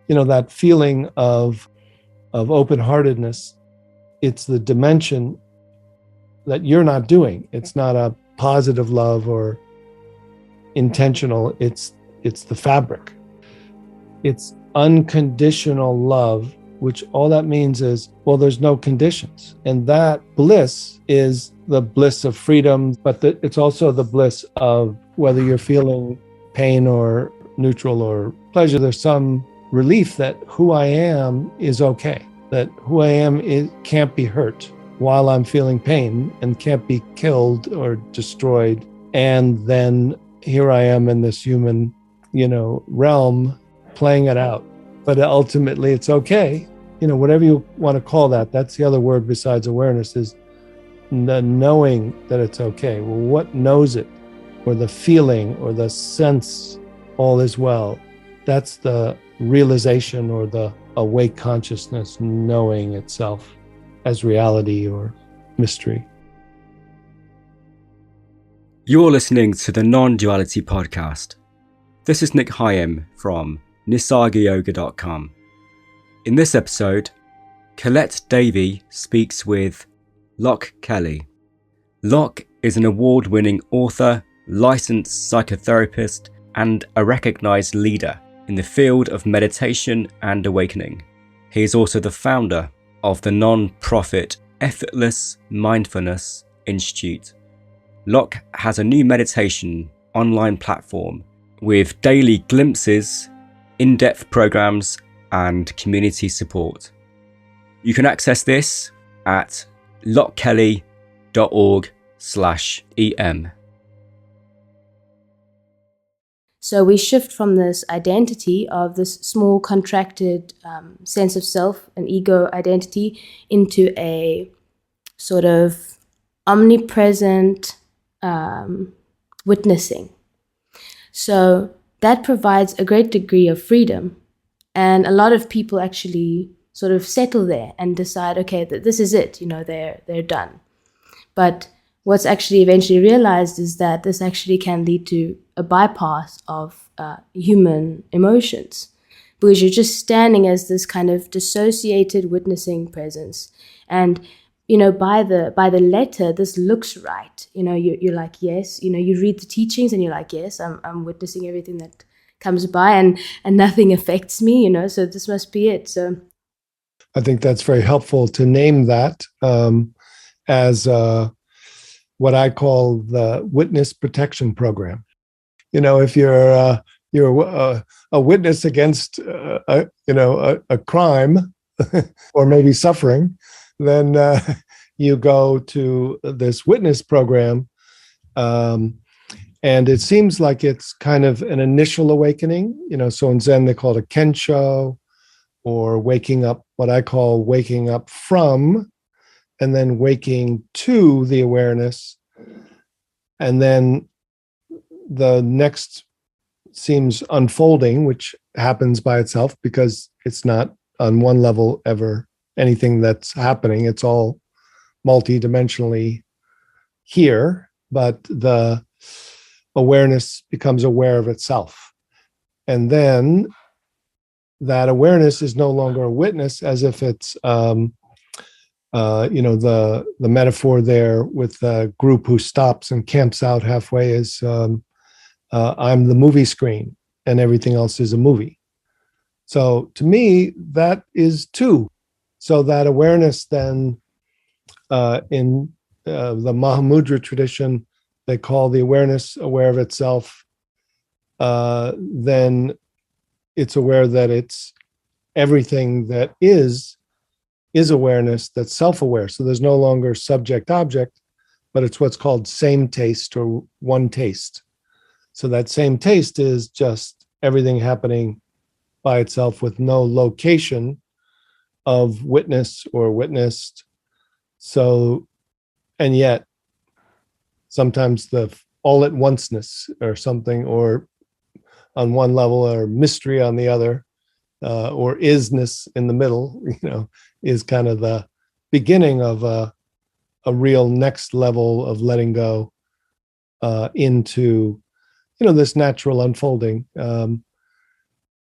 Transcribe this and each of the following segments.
that feeling of open-heartedness, it's the dimension that you're not doing. It's not a positive love or intentional. It's the fabric. It's unconditional love, which all that means is, well, there's no conditions. And that bliss is the bliss of freedom, but it's also the bliss of whether you're feeling pain or neutral or pleasure. There's some relief that who I am is okay, that who I am can't be hurt while I'm feeling pain and can't be killed or destroyed. And then here I am in this human, realm playing it out. But ultimately it's okay. Whatever you want to call that, that's the other word besides awareness, is the knowing that it's okay. Well, what knows it, or the feeling, or the sense, all is well. That's the realization, or the awake consciousness knowing itself as reality or mystery. You're listening to the Nonduality podcast. This is Nic Higham from nisargayoga.com. In this episode, Colette Davey speaks with Loch Kelly. Loch is an award-winning author, licensed psychotherapist, and a recognized leader in the field of meditation and awakening. He is also the founder of the non-profit Effortless Mindfulness Institute. Loch has a new meditation online platform with daily glimpses, in-depth programs, and community support. You can access this at lochkelly.org/em. So we shift from this identity of this small contracted sense of self, an ego identity, into a sort of omnipresent witnessing. So that provides a great degree of freedom. And a lot of people actually sort of settle there and decide, okay, this is it, they're done. But what's actually eventually realized is that this actually can lead to a bypass of human emotions, because you're just standing as this kind of dissociated witnessing presence. And, by the letter, this looks right. You're like, yes, you read the teachings and you're like, yes, I'm witnessing everything that comes by and nothing affects me, so this must be it. So I think that's very helpful to name that as what I call the witness protection program. If you're a witness against a crime or maybe suffering, then you go to this witness program. And it seems like it's kind of an initial awakening, so in Zen they call it a kensho, or waking up, what I call waking up from, and then waking to the awareness. And then the next seems unfolding, which happens by itself because it's not on one level ever anything that's happening. It's all multidimensionally here, but the awareness becomes aware of itself. And then that awareness is no longer a witness, as if it's, the metaphor there with the group who stops and camps out halfway is, I'm the movie screen and everything else is a movie. So to me, that is two. So that awareness then, in the Mahamudra tradition, they call the awareness aware of itself, then it's aware that it's everything that is awareness, that's self-aware. So there's no longer subject-object, but it's what's called same taste or one taste. So that same taste is just everything happening by itself with no location of witness or witnessed. So, and yet, sometimes the all at onceness or something, or on one level, or mystery on the other, or isness in the middle, is kind of the beginning of a real next level of letting go into, this natural unfolding,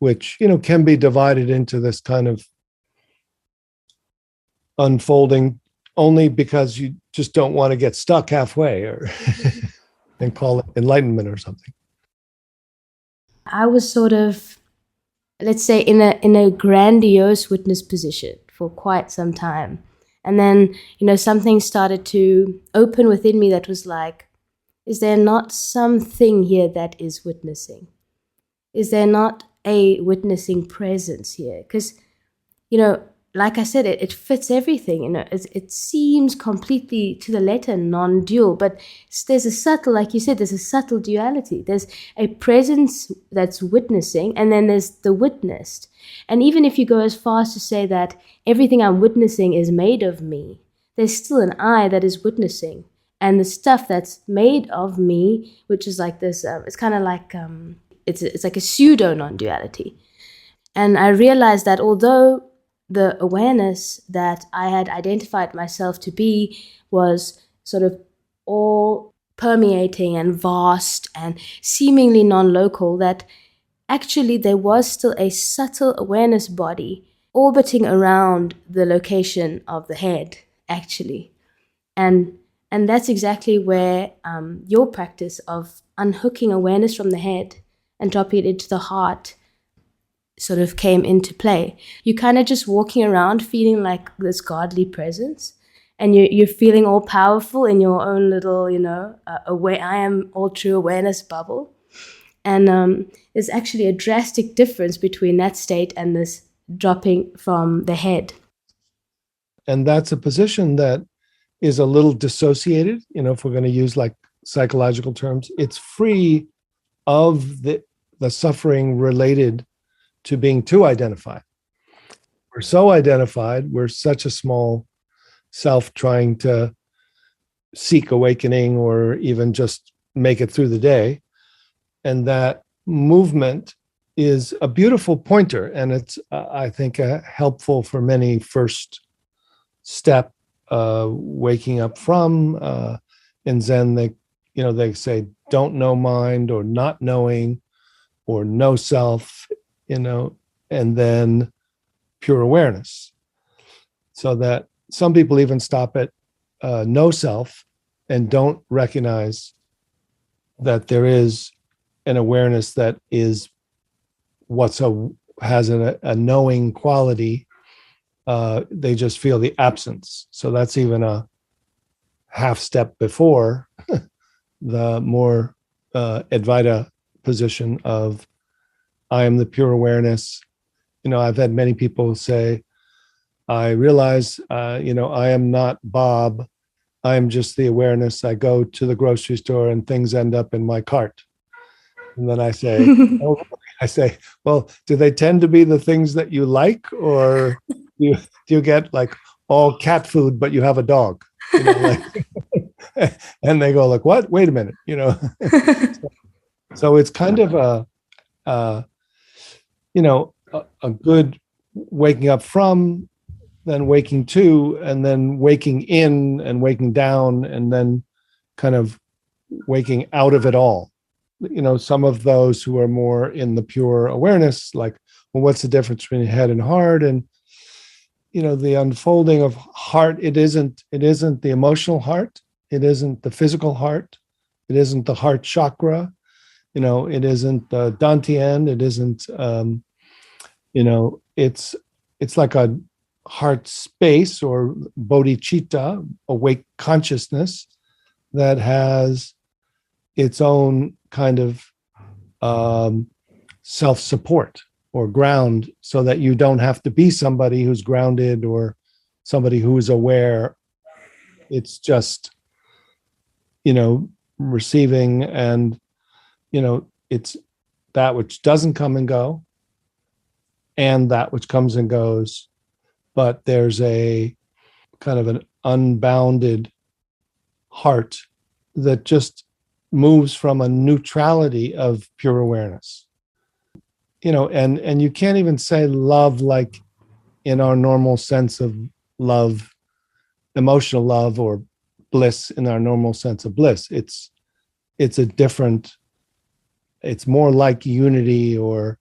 which, can be divided into this kind of unfolding only because you just don't want to get stuck halfway or and call it enlightenment or something. I was sort of, let's say, in a grandiose witness position for quite some time. And then, something started to open within me that was like, is there not something here that is witnessing? Is there not a witnessing presence here? Because, like I said, it fits everything. It seems completely to the letter non-dual, but there's a subtle, like you said, there's a subtle duality. There's a presence that's witnessing, and then there's the witnessed. And even if you go as far as to say that everything I'm witnessing is made of me, there's still an I that is witnessing. And the stuff that's made of me, which is like this, it's kind of like, it's like a pseudo non-duality. And I realized that although the awareness that I had identified myself to be was sort of all permeating and vast and seemingly non-local, that actually there was still a subtle awareness body orbiting around the location of the head, actually. And that's exactly where your practice of unhooking awareness from the head and dropping it into the heart sort of came into play. You're kind of just walking around feeling like this godly presence, and you're feeling all powerful in your own little, I am all true awareness bubble. And there's actually a drastic difference between that state and this dropping from the head. And that's a position that is a little dissociated, if we're going to use like psychological terms. It's free of the suffering related to being too identified. We're so identified, we're such a small self trying to seek awakening or even just make it through the day. And that movement is a beautiful pointer. And it's, I think, helpful for many first step waking up from. In Zen, they say, don't know mind or not knowing or no self, and then pure awareness. So that some people even stop at no self and don't recognize that there is an awareness that is has a knowing quality. They just feel the absence. So that's even a half step before the more Advaita position of I am the pure awareness. I've had many people say, I realize, I am not Bob. I am just the awareness. I go to the grocery store and things end up in my cart. And then I say, well, do they tend to be the things that you like, or do you get like all cat food, but you have a dog? And they go like, what? Wait a minute, So it's kind of a good waking up from, then waking to, and then waking in and waking down, and then kind of waking out of it all. Some of those who are more in the pure awareness, like, well, what's the difference between head and heart? And, the unfolding of heart, it isn't the emotional heart. It isn't the physical heart. It isn't the heart chakra. It isn't the dantian. It isn't, it's like a heart space or bodhicitta, awake consciousness that has its own kind of self-support or ground, so that you don't have to be somebody who's grounded or somebody who is aware. It's just, receiving, and, it's that which doesn't come and go and that which comes and goes, but there's a kind of an unbounded heart that just moves from a neutrality of pure awareness. And you can't even say love like in our normal sense of love, emotional love, or bliss in our normal sense of bliss. It's a different, it's more like unity or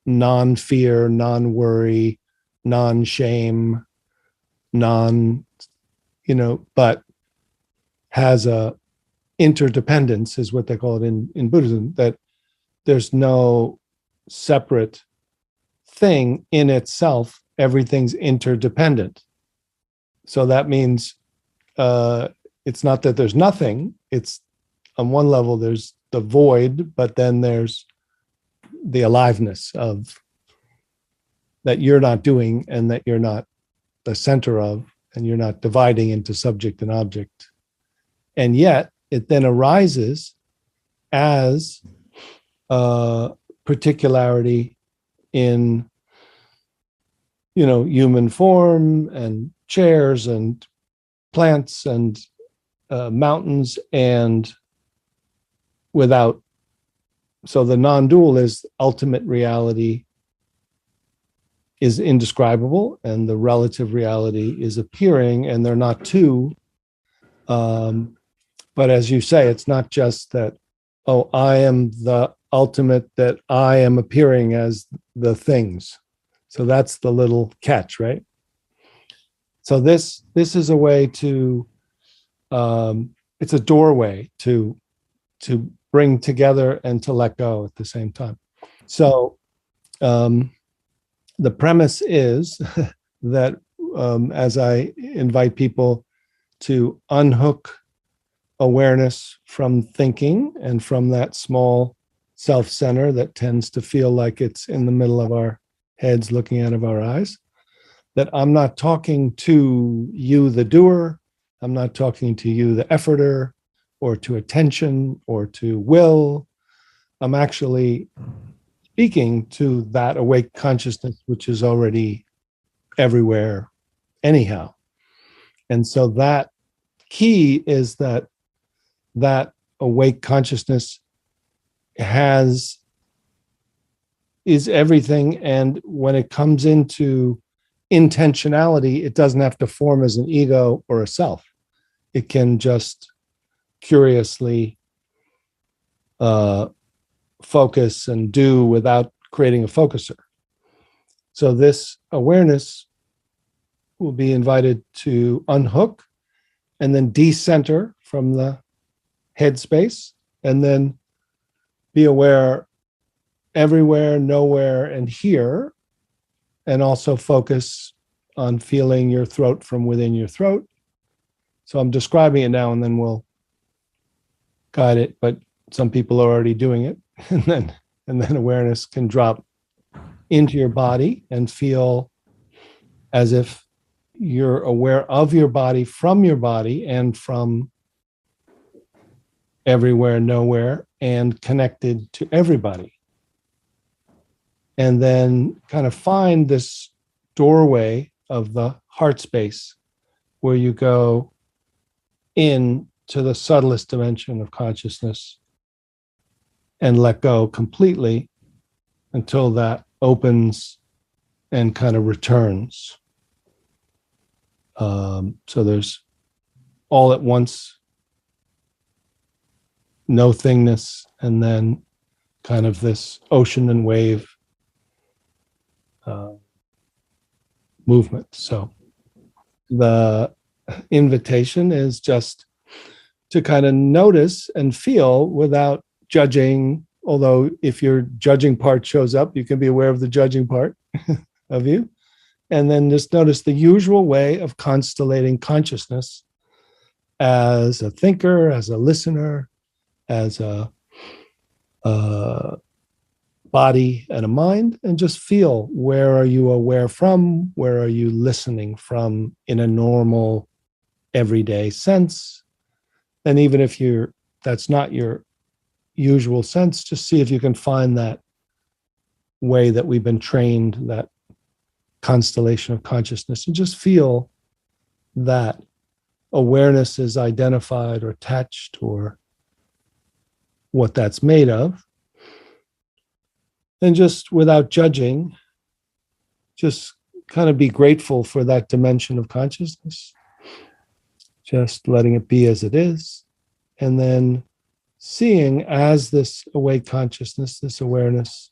non-fear, non-worry, non-shame, but has a interdependence, is what they call it in Buddhism, that there's no separate thing in itself. Everything's interdependent. So that means it's not that there's nothing. It's on one level, there's the void, but then there's the aliveness of that you're not doing and that you're not the center of, and you're not dividing into subject and object. And yet it then arises as a particularity in, human form and chairs and plants and mountains and without. So the non-dual is ultimate reality is indescribable, and the relative reality is appearing, and they're not two. But as you say, it's not just that, oh, I am the ultimate, that I am appearing as the things. So that's the little catch, right? So this is a way to, it's a doorway to bring together and to let go at the same time. So the premise is that as I invite people to unhook awareness from thinking and from that small self-center that tends to feel like it's in the middle of our heads looking out of our eyes, that I'm not talking to you, the doer. I'm not talking to you, the efforter, or to attention, or to will. I'm actually speaking to that awake consciousness, which is already everywhere anyhow. And so that key is that awake consciousness is everything. And when it comes into intentionality, it doesn't have to form as an ego or a self. It can just curiously focus and do without creating a focuser. So this awareness will be invited to unhook and then decenter from the headspace, and then be aware everywhere, nowhere, and here, and also focus on feeling your throat from within your throat. So I'm describing it now, and then we'll guide it, but some people are already doing it. And then awareness can drop into your body and feel as if you're aware of your body from your body and from everywhere, nowhere, and connected to everybody. And then kind of find this doorway of the heart space where you go in to the subtlest dimension of consciousness and let go completely until that opens and kind of returns. So there's all at once no thingness, and then kind of this ocean and wave movement. So the invitation is just to kind of notice and feel without judging. Although if your judging part shows up, you can be aware of the judging part of you. And then just notice the usual way of constellating consciousness as a thinker, as a listener, as a body and a mind, and just feel, where are you aware from? Where are you listening from in a normal, everyday sense? And even if that's not your usual sense, just see if you can find that way that we've been trained, that constellation of consciousness, and just feel that awareness is identified or attached or what that's made of. And just without judging, just kind of be grateful for that dimension of consciousness, just letting it be as it is, and then seeing as this awake consciousness, this awareness,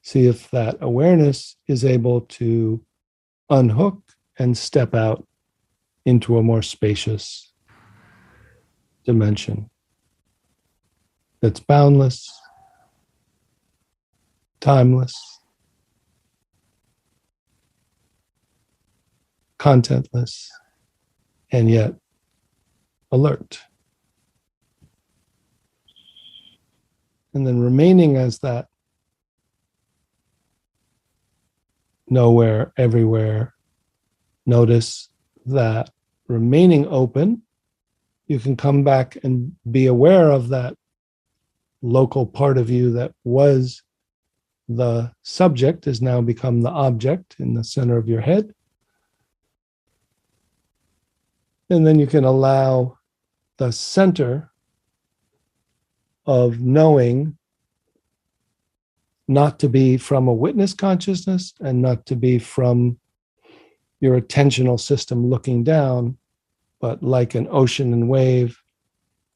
See if that awareness is able to unhook and step out into a more spacious dimension that's boundless, timeless, contentless, and yet alert. And then remaining as that nowhere, everywhere, notice that remaining open, you can come back and be aware of that local part of you that was the subject has now become the object in the center of your head. And then you can allow the center of knowing not to be from a witness consciousness and not to be from your attentional system looking down, but like an ocean and wave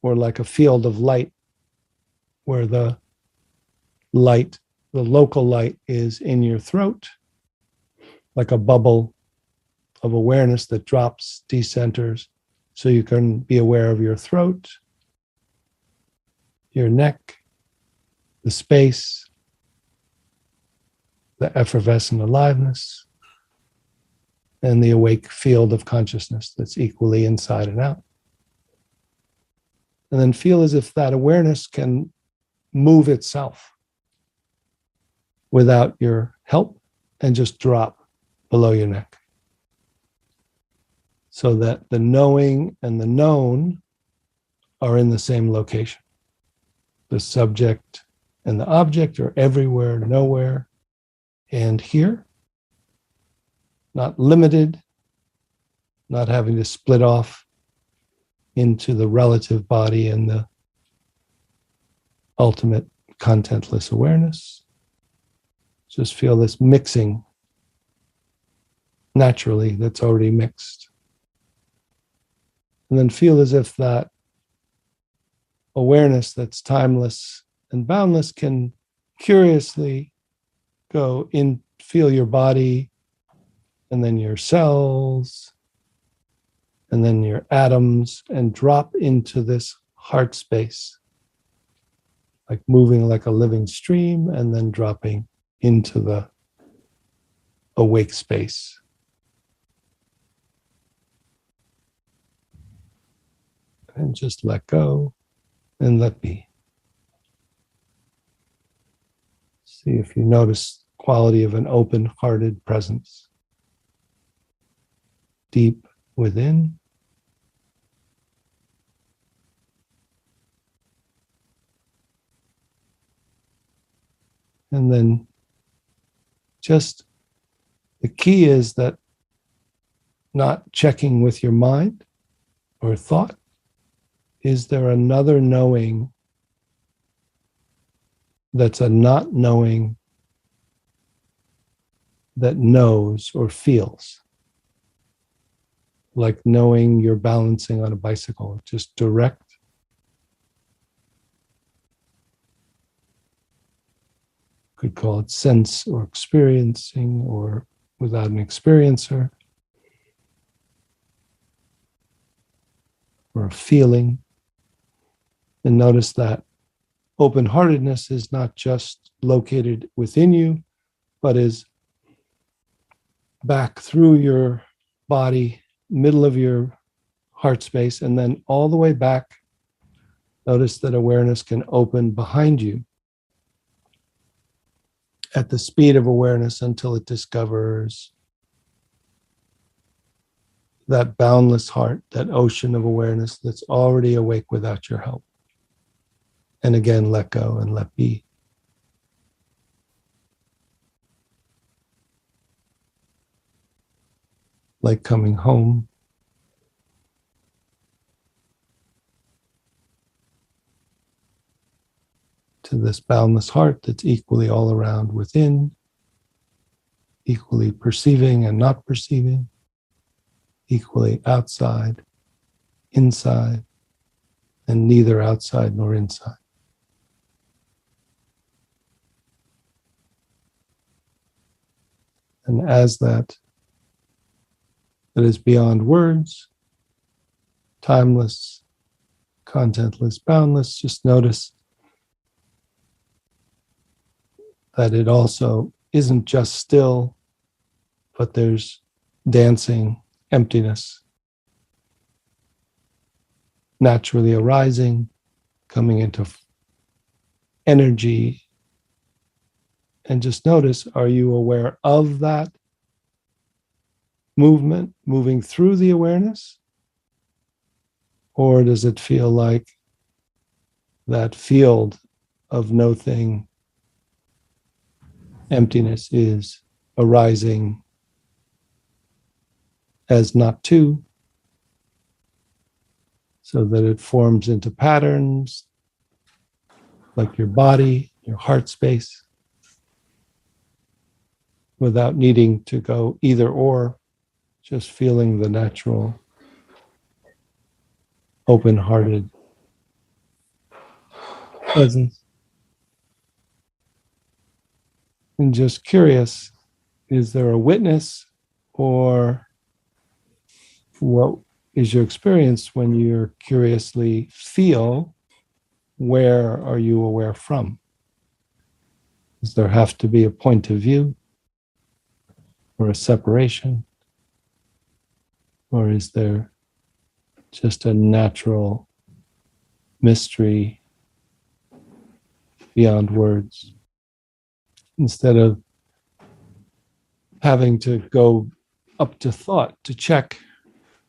or like a field of light where the light, the local light is in your throat, like a bubble of awareness that drops, decenters, so you can be aware of your throat, your neck, the space, the effervescent aliveness, and the awake field of consciousness that's equally inside and out. And then feel as if that awareness can move itself without your help and just drop below your neck. So that the knowing and the known are in the same location. The subject and the object are everywhere, nowhere, and here. Not limited, not having to split off into the relative body and the ultimate contentless awareness. Just feel this mixing naturally that's already mixed. And then feel as if that awareness that's timeless and boundless can curiously go in, feel your body, and then your cells, and then your atoms, and drop into this heart space, like moving like a living stream, and then dropping into the awake space. And just let go and let be. See if you notice the quality of an open-hearted presence. Deep within. And then just the key is that not checking with your mind or thought. Is there another knowing that's a not knowing that knows or feels? Like knowing you're balancing on a bicycle, just direct. Could call it sense or experiencing or without an experiencer. Or a feeling. And notice that open-heartedness is not just located within you, but is back through your body, middle of your heart space, and then all the way back. Notice that awareness can open behind you at the speed of awareness until it discovers that boundless heart, that ocean of awareness that's already awake without your help. And again, let go and let be. Like coming home. To this boundless heart that's equally all around within, equally perceiving and not perceiving, equally outside, inside, and neither outside nor inside. And as that is beyond words, timeless, contentless, boundless, just notice that it also isn't just still, but there's dancing emptiness naturally arising, coming into energy. And just notice, are you aware of that movement moving through the awareness? Or does it feel like that field of no thing, emptiness, is arising as not two, so that it forms into patterns like your body, your heart space, without needing to go either or, just feeling the natural, open-hearted presence. And just curious, is there a witness, or what is your experience when you curiously feel? Where are you aware from? Does there have to be a point of view or a separation? Or is there just a natural mystery beyond words? Instead of having to go up to thought to check,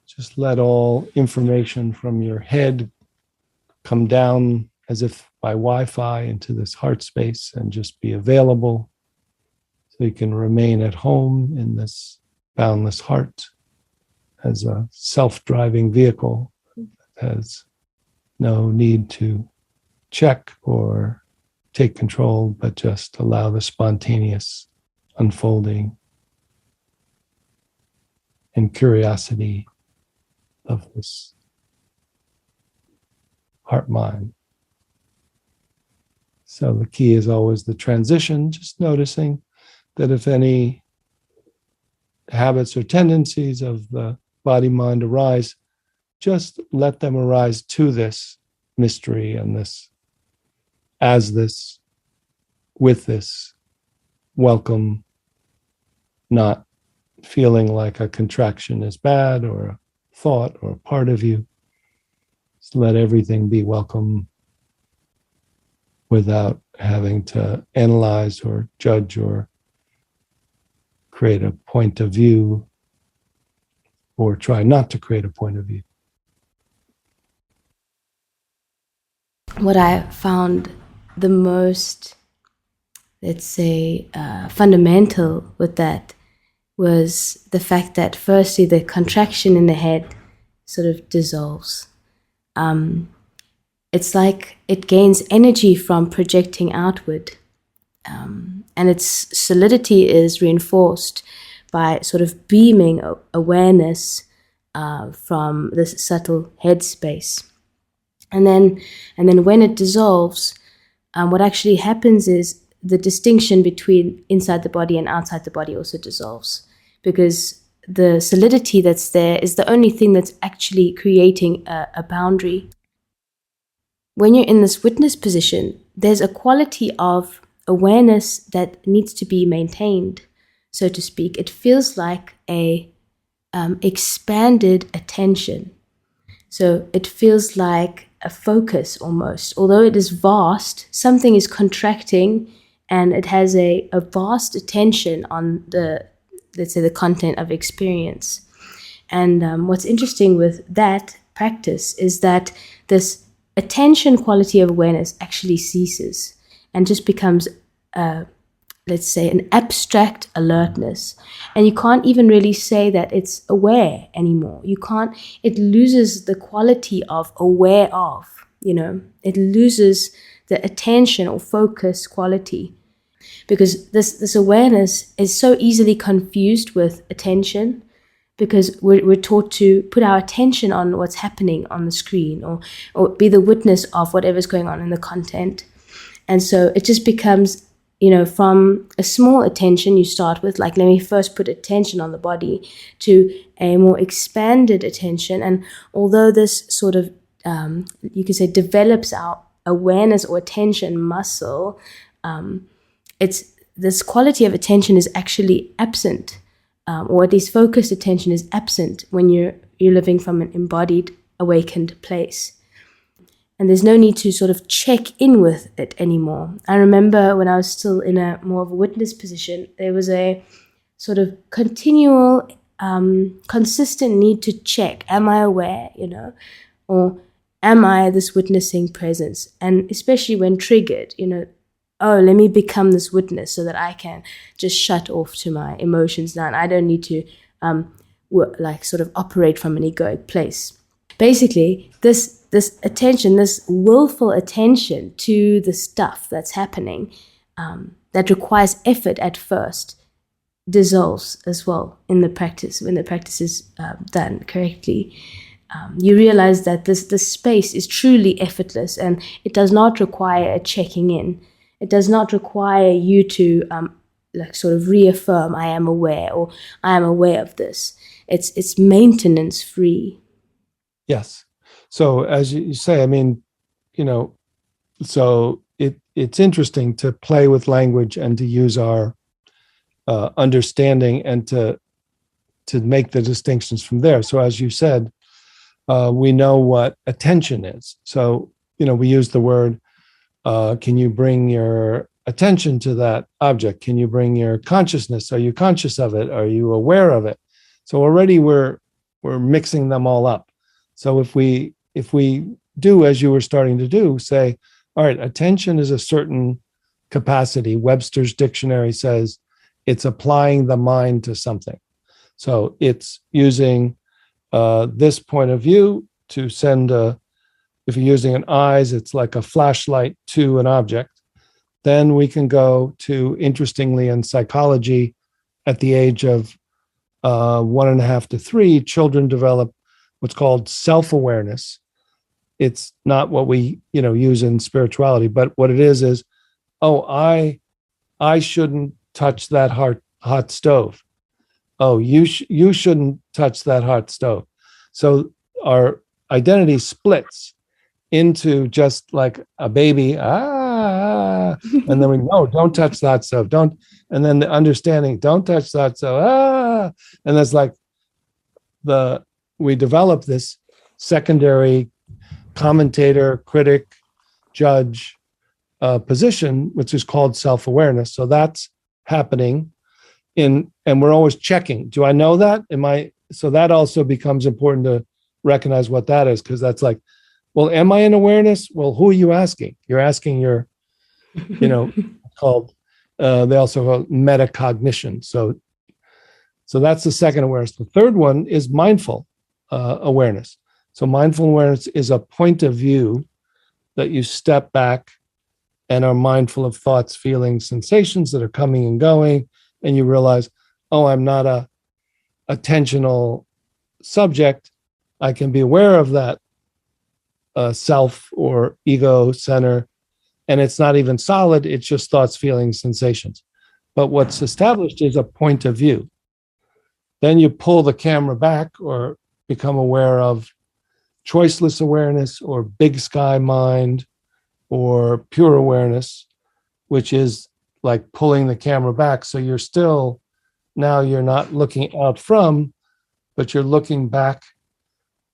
just let all information from your head come down as if by Wi-Fi into this heart space and just be available, so you can remain at home in this boundless heart as a self-driving vehicle that has no need to check or take control, but just allow the spontaneous unfolding and curiosity of this heart-mind. So the key is always the transition, just noticing that if any habits or tendencies of the body-mind arise, just let them arise to this mystery and this, as this, with this, welcome, not feeling like a contraction is bad or a thought or a part of you. Just let everything be welcome without having to analyze or judge or create a point of view, or try not to create a point of view. What I found the most, let's say, fundamental with that was the fact that firstly the contraction in the head sort of dissolves. It's like it gains energy from projecting outward, and its solidity is reinforced by sort of beaming awareness from this subtle head space. And then when it dissolves, what actually happens is the distinction between inside the body and outside the body also dissolves, because the solidity that's there is the only thing that's actually creating a boundary. When you're in this witness position, there's a quality of awareness that needs to be maintained, so to speak. It feels like a expanded attention. So it feels like a focus almost. Although it is vast, something is contracting, and it has a vast attention on the, let's say, the content of experience. And what's interesting with that practice is that this attention quality of awareness actually ceases and just becomes, let's say, an abstract alertness. And you can't even really say that it's aware anymore. You can't, it loses the quality of aware of, it loses the attention or focus quality, because this awareness is so easily confused with attention, because we're taught to put our attention on what's happening on the screen, or be the witness of whatever's going on in the content. And so it just becomes, from a small attention you start with, like, let me first put attention on the body, to a more expanded attention. And although this sort of, you could say, develops our awareness or attention muscle, it's this quality of attention is actually absent, or at least focused attention is absent when you're living from an embodied, awakened place. And there's no need to sort of check in with it anymore. I remember when I was still in a more of a witness position, there was a sort of continual, consistent need to check, am I aware, or am I this witnessing presence? And especially when triggered, oh, let me become this witness so that I can just shut off to my emotions now, and I don't need to sort of operate from an egoic place. Basically, this attention, this willful attention to the stuff that's happening, that requires effort at first, dissolves as well in the practice, when the practice is done correctly. You realize that this space is truly effortless, and it does not require a checking in. It does not require you to sort of reaffirm, I am aware, or I am aware of this. It's maintenance free. Yes. So as you say, I mean, so it's interesting to play with language and to use our understanding and to make the distinctions from there. So as you said, we know what attention is. So, we use the word, can you bring your attention to that object? Can you bring your consciousness? Are you conscious of it? Are you aware of it? So already we're mixing them all up. So if we do, as you were starting to do, say, all right, attention is a certain capacity. Webster's dictionary says it's applying the mind to something. So it's using this point of view to send if you're using an eyes, it's like a flashlight to an object. Then we can go to, interestingly, in psychology, at the age of 1.5 to 3, children develop what's called self-awareness. It's not what we use in spirituality, but what it is, oh, I shouldn't touch that hot stove. Oh, you shouldn't touch that hot stove. So our identity splits into just like a baby, and then we no, don't touch that stove, don't, and then the understanding, don't touch that stove, and that's like we develop this secondary commentator, critic, judge position, which is called self-awareness. So that's happening and we're always checking. Do I know that? So that also becomes important to recognize what that is, because that's like, well, am I in awareness? Well, who are you asking? You're asking your, called, they also call metacognition. So that's the second awareness. The third one is mindful awareness. So mindful awareness is a point of view that you step back and are mindful of thoughts, feelings, sensations that are coming and going, and you realize, oh, I'm not a attentional subject. I can be aware of that self or ego center, and it's not even solid. It's just thoughts, feelings, sensations. But what's established is a point of view. Then you pull the camera back or become aware of choiceless awareness or big sky mind or pure awareness, which is like pulling the camera back. So now you're not looking out from, but you're looking back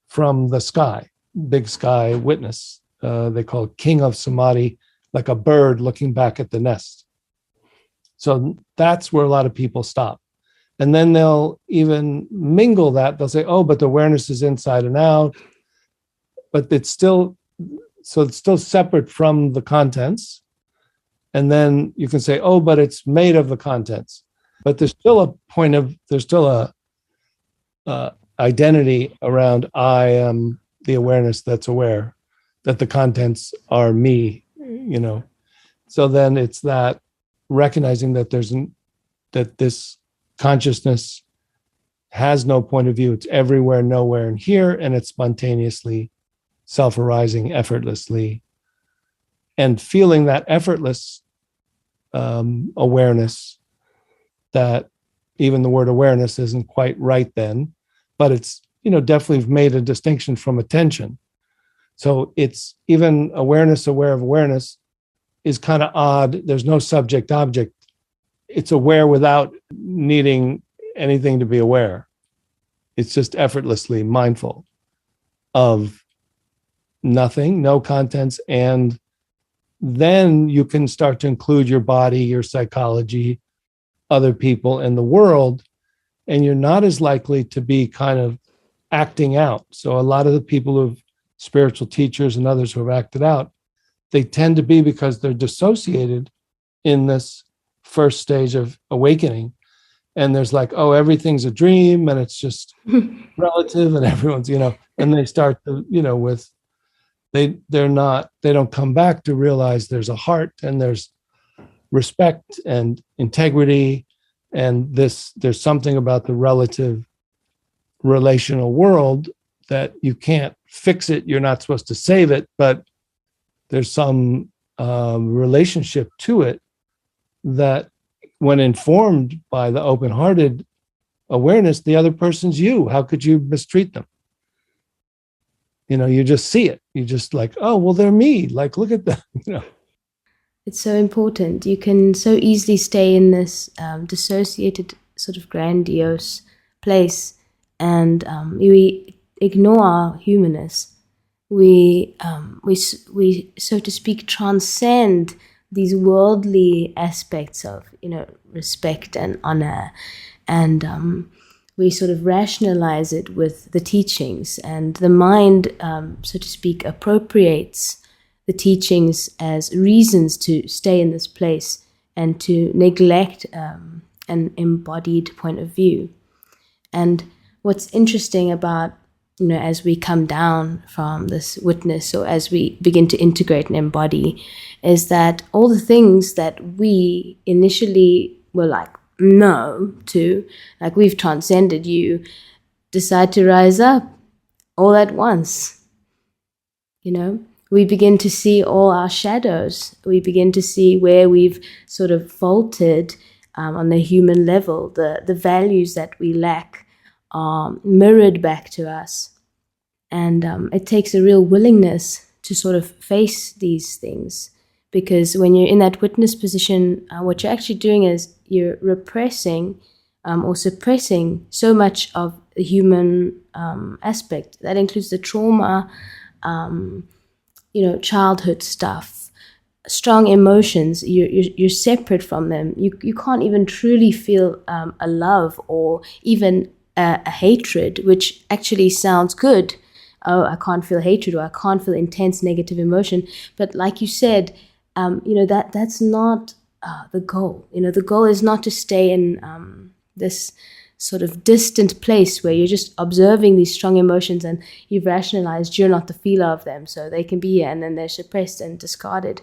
from the sky, big sky witness. They call it king of samadhi, like a bird looking back at the nest. So that's where a lot of people stop. And then they'll even mingle that. They'll say, oh, but the awareness is inside and out. But it's still separate from the contents. And then you can say, oh, but it's made of the contents. But there's still a identity around I am the awareness that's aware, that the contents are me, So then it's that recognizing that that this consciousness has no point of view. It's everywhere, nowhere, and here, and it's spontaneously self-arising effortlessly. And feeling that effortless awareness, that even the word awareness isn't quite right then, but it's, definitely made a distinction from attention. So it's even awareness, aware of awareness is kind of odd. There's no subject object. It's aware without needing anything to be aware. It's just effortlessly mindful of nothing, no contents. And then you can start to include your body, your psychology, other people in the world, and you're not as likely to be kind of acting out. So a lot of the people who've spiritual teachers and others who have acted out, they tend to be because they're dissociated in this first stage of awakening. And there's like, oh, everything's a dream and it's just relative and everyone's, and they start to, with, they don't come back to realize there's a heart and there's respect and integrity. And there's something about the relative relational world that you can't fix it. You're not supposed to save it, but there's some relationship to it that, when informed by the open-hearted awareness, the other person's you. How could you mistreat them? You just see it. You just like, oh, well, they're me. Like, look at them. It's so important. You can so easily stay in this dissociated, sort of grandiose place, and we ignore our humanness. We so to speak transcend these worldly aspects of respect and honor, and we sort of rationalize it with the teachings, and the mind, so to speak, appropriates the teachings as reasons to stay in this place and to neglect an embodied point of view. And what's interesting about, as we come down from this witness, or as we begin to integrate and embody, is that all the things that we initially were like, no to, like we've transcended you, decide to rise up all at once. We begin to see all our shadows. We begin to see where we've sort of faltered on the human level. The values that we lack are mirrored back to us. And it takes a real willingness to sort of face these things, because when you're in that witness position, what you're actually doing is you're repressing or suppressing so much of the human aspect. That includes the trauma, childhood stuff, strong emotions. You're separate from them. You can't even truly feel a love or even a hatred, which actually sounds good. Oh, I can't feel hatred, or I can't feel intense negative emotion. But like you said, that's not the goal. The goal is not to stay in this sort of distant place where you're just observing these strong emotions and you've rationalized you're not the feeler of them, so they can be here, and then they're suppressed and discarded.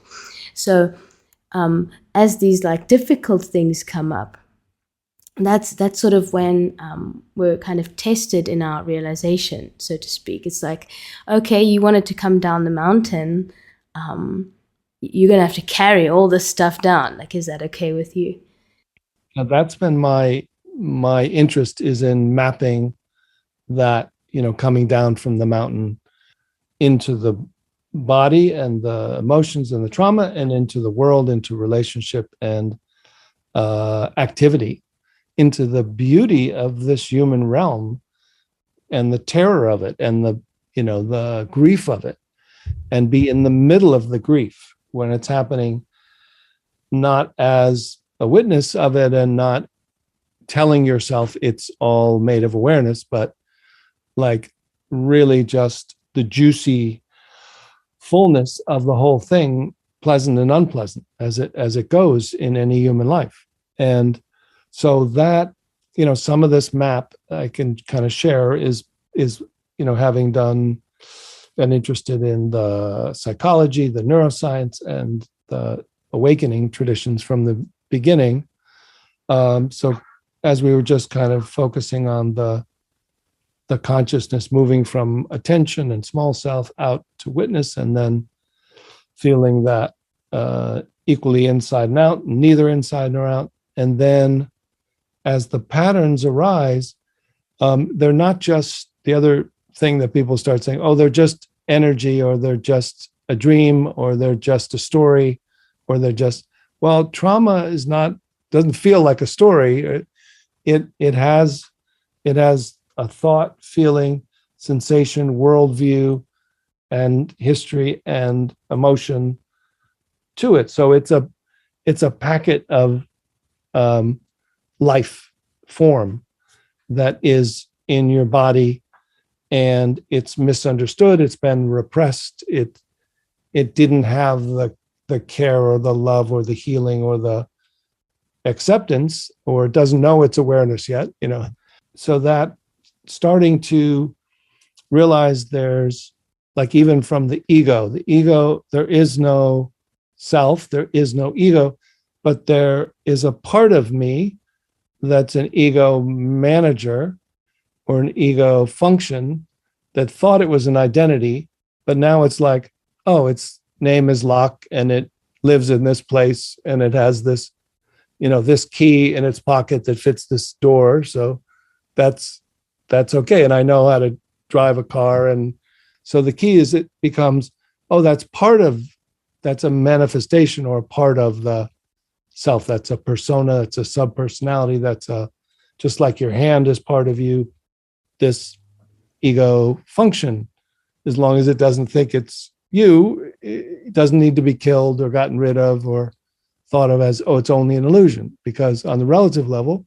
So as these like difficult things come up, that's sort of when we're kind of tested in our realization, so to speak. It's like, okay, you wanted to come down the mountain, you're going to have to carry all this stuff down. Like, is that okay with you? Now, that's been my interest, is in mapping that, coming down from the mountain into the body and the emotions and the trauma, and into the world, into relationship and activity, into the beauty of this human realm and the terror of it and the grief of it, and be in the middle of the grief when it's happening, not as a witness of it and not telling yourself it's all made of awareness, but like really just the juicy fullness of the whole thing, pleasant and unpleasant, as it goes in any human life. And so that, some of this map I can kind of share is having done and interested in the psychology, the neuroscience, and the awakening traditions from the beginning. So as we were just kind of focusing on the consciousness moving from attention and small self out to witness, and then feeling that equally inside and out, neither inside nor out. And then as the patterns arise, they're not just the other thing that people start saying, oh, they're just energy, or they're just a dream, or they're just a story, or they're just, well, trauma doesn't feel like a story. It has a thought, feeling, sensation, worldview, and history and emotion to it. So it's a packet of life form that is in your body, and it's misunderstood. It's been repressed. It didn't have the care or the love or the healing or the acceptance, or it doesn't know its awareness yet, So that starting to realize there's, like, even from the ego, there is no self, there is no ego, but there is a part of me that's an ego manager or an ego function that thought it was an identity, but now it's like, oh, its name is Loch, and it lives in this place, and it has this, this key in its pocket that fits this door. So that's okay. And I know how to drive a car. And so the key is, it becomes, oh, that's a manifestation or a part of the self. That's a persona. It's a sub-personality. Just like your hand is part of you, this ego function, as long as it doesn't think it's you, it doesn't need to be killed or gotten rid of or thought of as, oh, it's only an illusion, because on the relative level,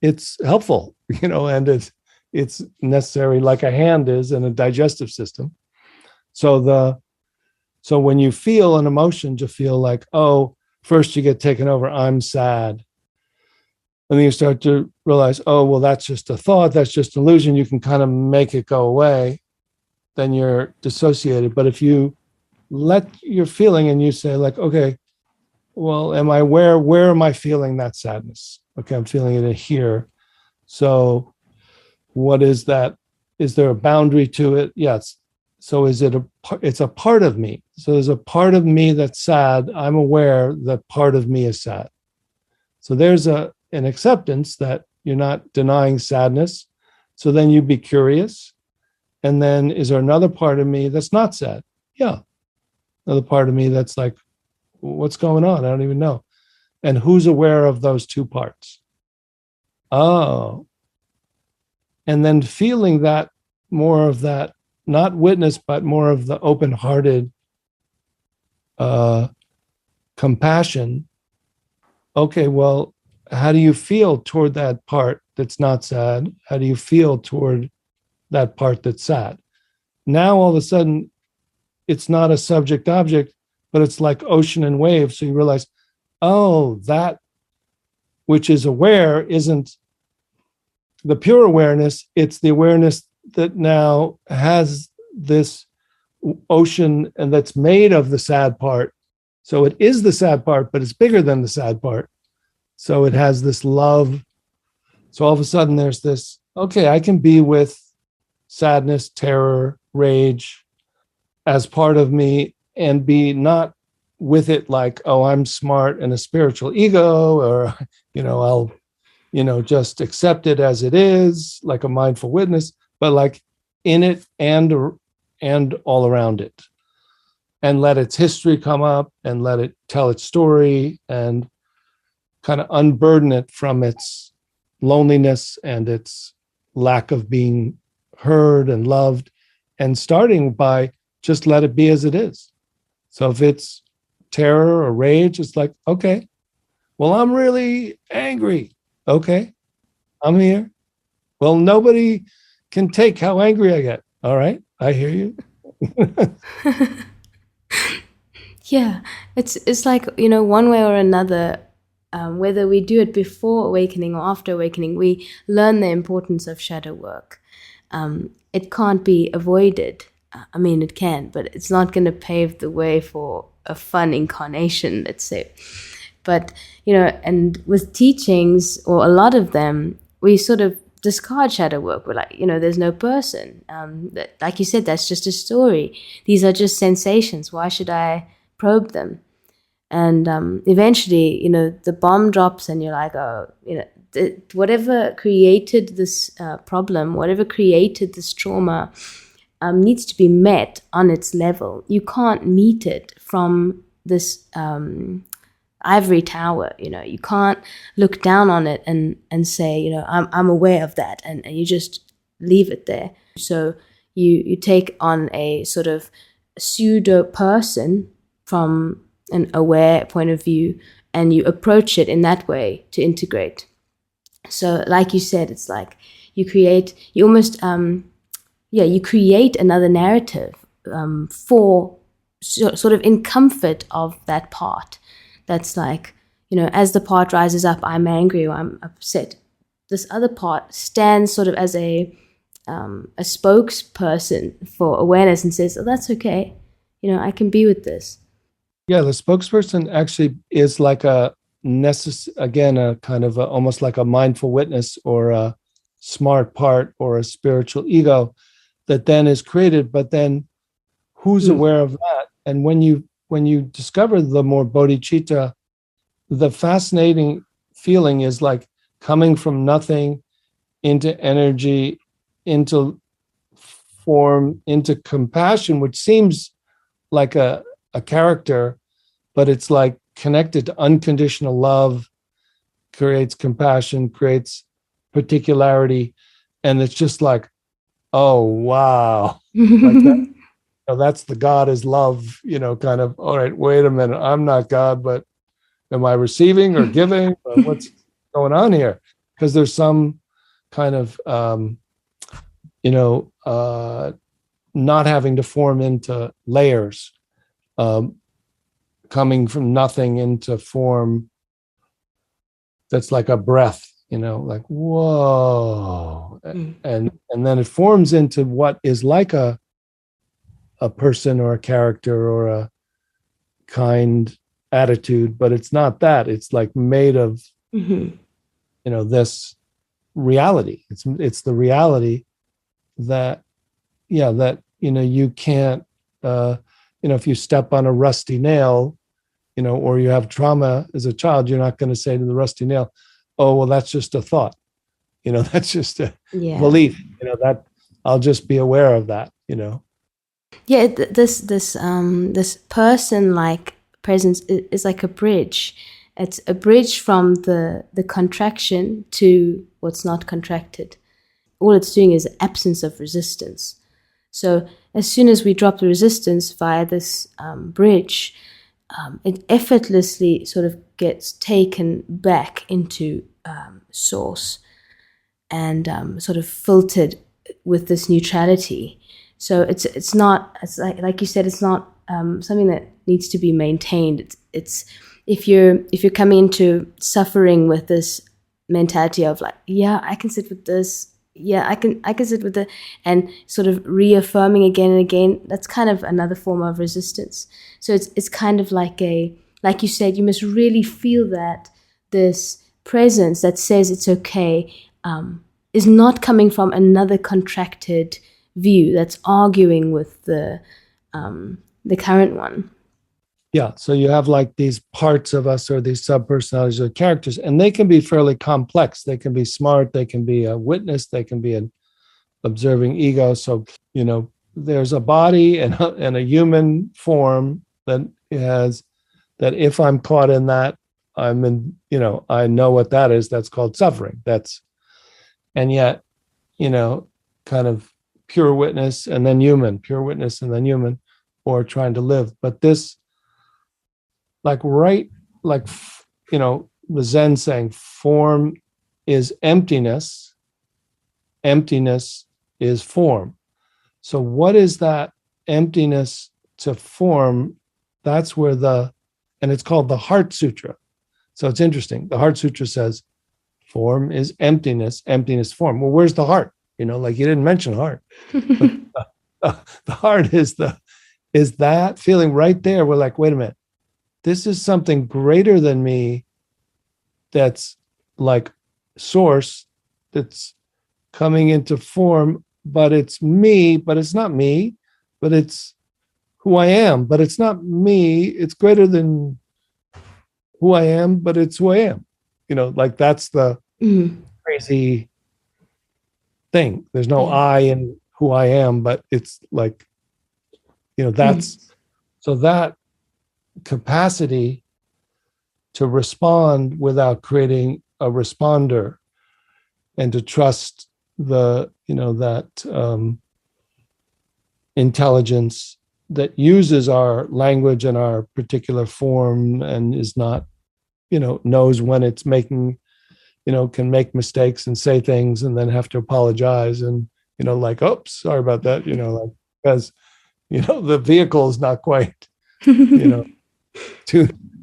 it's helpful, and it's necessary, like a hand is in a digestive system. So when you feel an emotion, you feel like, oh, first you get taken over, I'm sad. And then you start to realize, oh, well, that's just a thought, that's just an illusion. You can kind of make it go away. Then you're dissociated. But if you let your feeling and you say, like, okay, well, am I where am I feeling that sadness? Okay, I'm feeling it here. So what is that? Is there a boundary to it? Yes. So it's a part of me. So there's a part of me that's sad. I'm aware that part of me is sad. So there's an acceptance that you're not denying sadness. So then you be curious. And then, is there another part of me that's not sad? Yeah. Another part of me that's like, what's going on? I don't even know. And who's aware of those two parts? Oh. And then feeling that, more of that, not witness, but more of the open-hearted compassion. Okay, well, how do you feel toward that part that's not sad? How do you feel toward that part that's sad? Now, all of a sudden, it's not a subject object, but it's like ocean and wave. So you realize, oh, that which is aware isn't the pure awareness. It's the awareness that now has this ocean and that's made of the sad part. So it is the sad part, but it's bigger than the sad part. So it has this love. So all of a sudden there's this, okay, I can be with sadness, terror, rage as part of me and be not with it like, oh, I'm smart and a spiritual ego, or, I'll, just accept it as it is, like a mindful witness, but like in it and all around it, and let its history come up and let it tell its story and kind of unburden it from its loneliness and its lack of being heard and loved, and starting by just let it be as it is. So if it's terror or rage, it's like, okay, well, I'm really angry. Okay, I'm here. Well, nobody can take how angry I get. All right, I hear you. Yeah, it's like, one way or another, whether we do it before awakening or after awakening, we learn the importance of shadow work. It can't be avoided. I mean, it can, but it's not going to pave the way for a fun incarnation, let's say. But, and with teachings, or a lot of them, we sort of discard shadow work. We're like, there's no person. Like you said, that's just a story. These are just sensations. Why should I probe them? And eventually, the bomb drops, and you're like, oh, whatever created this problem, whatever created this trauma, needs to be met on its level. You can't meet it from this ivory tower. You can't look down on it and say, I'm aware of that, and you just leave it there. So you take on a sort of pseudo person from an aware point of view, and you approach it in that way to integrate. So like you said, it's like you create another narrative for sort of in comfort of that part. That's like, as the part rises up, I'm angry or I'm upset. This other part stands sort of as a spokesperson for awareness and says, oh, that's okay. I can be with this. Yeah, the spokesperson actually is like a kind of almost like a mindful witness or a smart part or a spiritual ego that then is created. But then who's aware of that? And when you discover the more bodhicitta, the fascinating feeling is like coming from nothing into energy, into form, into compassion, which seems like a character, but it's like connected to unconditional love, creates compassion, creates particularity, and it's just like, oh wow, like that, that's the God is love, kind of, all right, wait a minute, I'm not God, but am I receiving or giving, or what's going on here? Because there's some kind of not having to form into layers, coming from nothing into form that's like a breath, like whoa. And then it forms into what is like a person or a character or a kind attitude, but it's not that. It's like made of this reality. It's the reality that you can't if you step on a rusty nail, or you have trauma as a child, you're not going to say to the rusty nail, oh, well, that's just a thought. That's just a belief, that I'll just be aware of that, Yeah, this person-like presence is like a bridge. It's a bridge from the contraction to what's not contracted. All it's doing is absence of resistance. So as soon as we drop the resistance via this bridge, it effortlessly sort of gets taken back into source and sort of filtered with this neutrality. So it's like you said, it's not something that needs to be maintained. It's if you're coming into suffering with this mentality of like, yeah, I can sit with this. Yeah, I can sit with it, and sort of reaffirming again and again. That's kind of another form of resistance. So it's kind of like like you said, you must really feel that this presence that says it's okay is not coming from another contracted view that's arguing with the current one. Yeah, so you have like these parts of us or these sub-personalities or characters, and they can be fairly complex. They can be smart, they can be a witness, they can be an observing ego. So, there's a body and a human form that if I'm caught in that, I'm in, I know what that is. That's called suffering. And yet, kind of pure witness and then human, pure witness and then human, or trying to live. But this, the Zen saying, form is emptiness, emptiness is form. So what is that emptiness to form? That's where and it's called the Heart Sutra. So it's interesting. The Heart Sutra says, form is emptiness, emptiness form. Well, where's the heart? You didn't mention heart. But the heart is that feeling right there. We're like, wait a minute. This is something greater than me that's like source, that's coming into form, but it's me, but it's not me, but it's who I am, but it's not me. It's greater than who I am, but it's who I am. Like that's the crazy thing. There's no I in who I am, but it's like, that's so that capacity to respond without creating a responder, and to trust that intelligence that uses our language and our particular form, and is not, knows when it's making, can make mistakes and say things and then have to apologize, and, like, oops, sorry about that, because, the vehicle is not quite,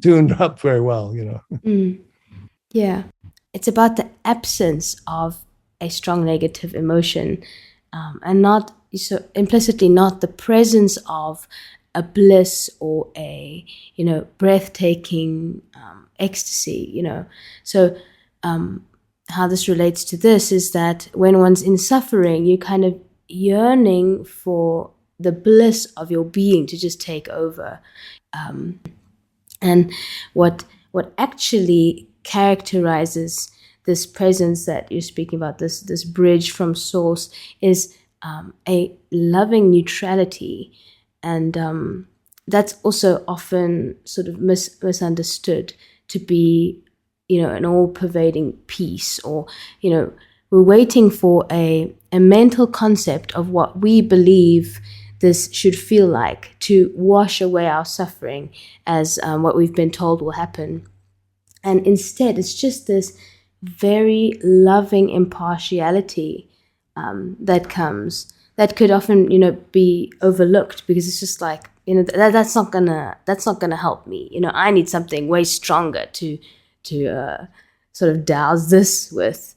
tuned up very well, Yeah. It's about the absence of a strong negative emotion, and not so implicitly not the presence of a bliss or a breathtaking ecstasy. So how this relates to this is that when one's in suffering, you're kind of yearning for the bliss of your being to just take over, and what actually characterizes this presence that you're speaking about, this bridge from source, is a loving neutrality, and that's also often sort of misunderstood to be, an all-pervading peace, or we're waiting for a mental concept of what we believe this should feel like to wash away our suffering as what we've been told will happen. And instead, it's just this very loving impartiality that comes, that could often, be overlooked, because it's just like, that's not gonna help me. I need something way stronger to sort of douse this with.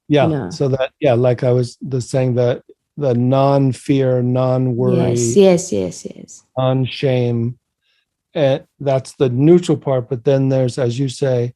Yeah. So that, like I was saying, that the non-fear, non-worry, yes, non-shame, and that's the neutral part. But then there's, as you say,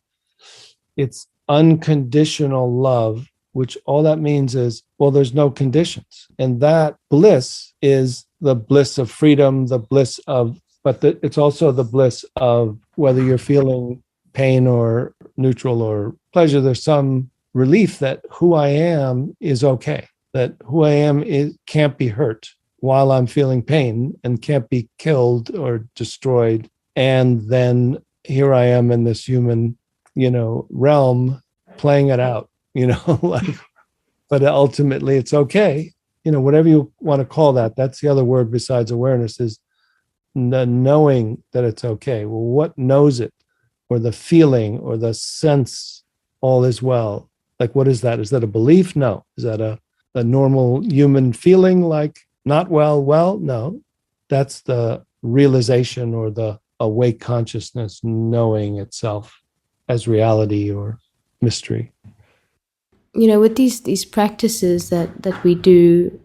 it's unconditional love, which all that means is, well, there's no conditions. And that bliss is the bliss of freedom, the bliss of, but it's also the bliss of whether you're feeling pain or neutral or pleasure, there's some relief that who I am is okay, that who I am can't be hurt while I'm feeling pain, and can't be killed or destroyed. And then here I am in this human, realm, playing it out, like, but ultimately it's okay. Whatever you want to call that, that's the other word besides awareness, is the knowing that it's okay. Well, what knows it, or the feeling, or the sense, all is well? Like, what is that? Is that a belief? No. Is that a normal human feeling, like not well? No. That's the realization, or the awake consciousness knowing itself as reality or mystery. With these practices that we do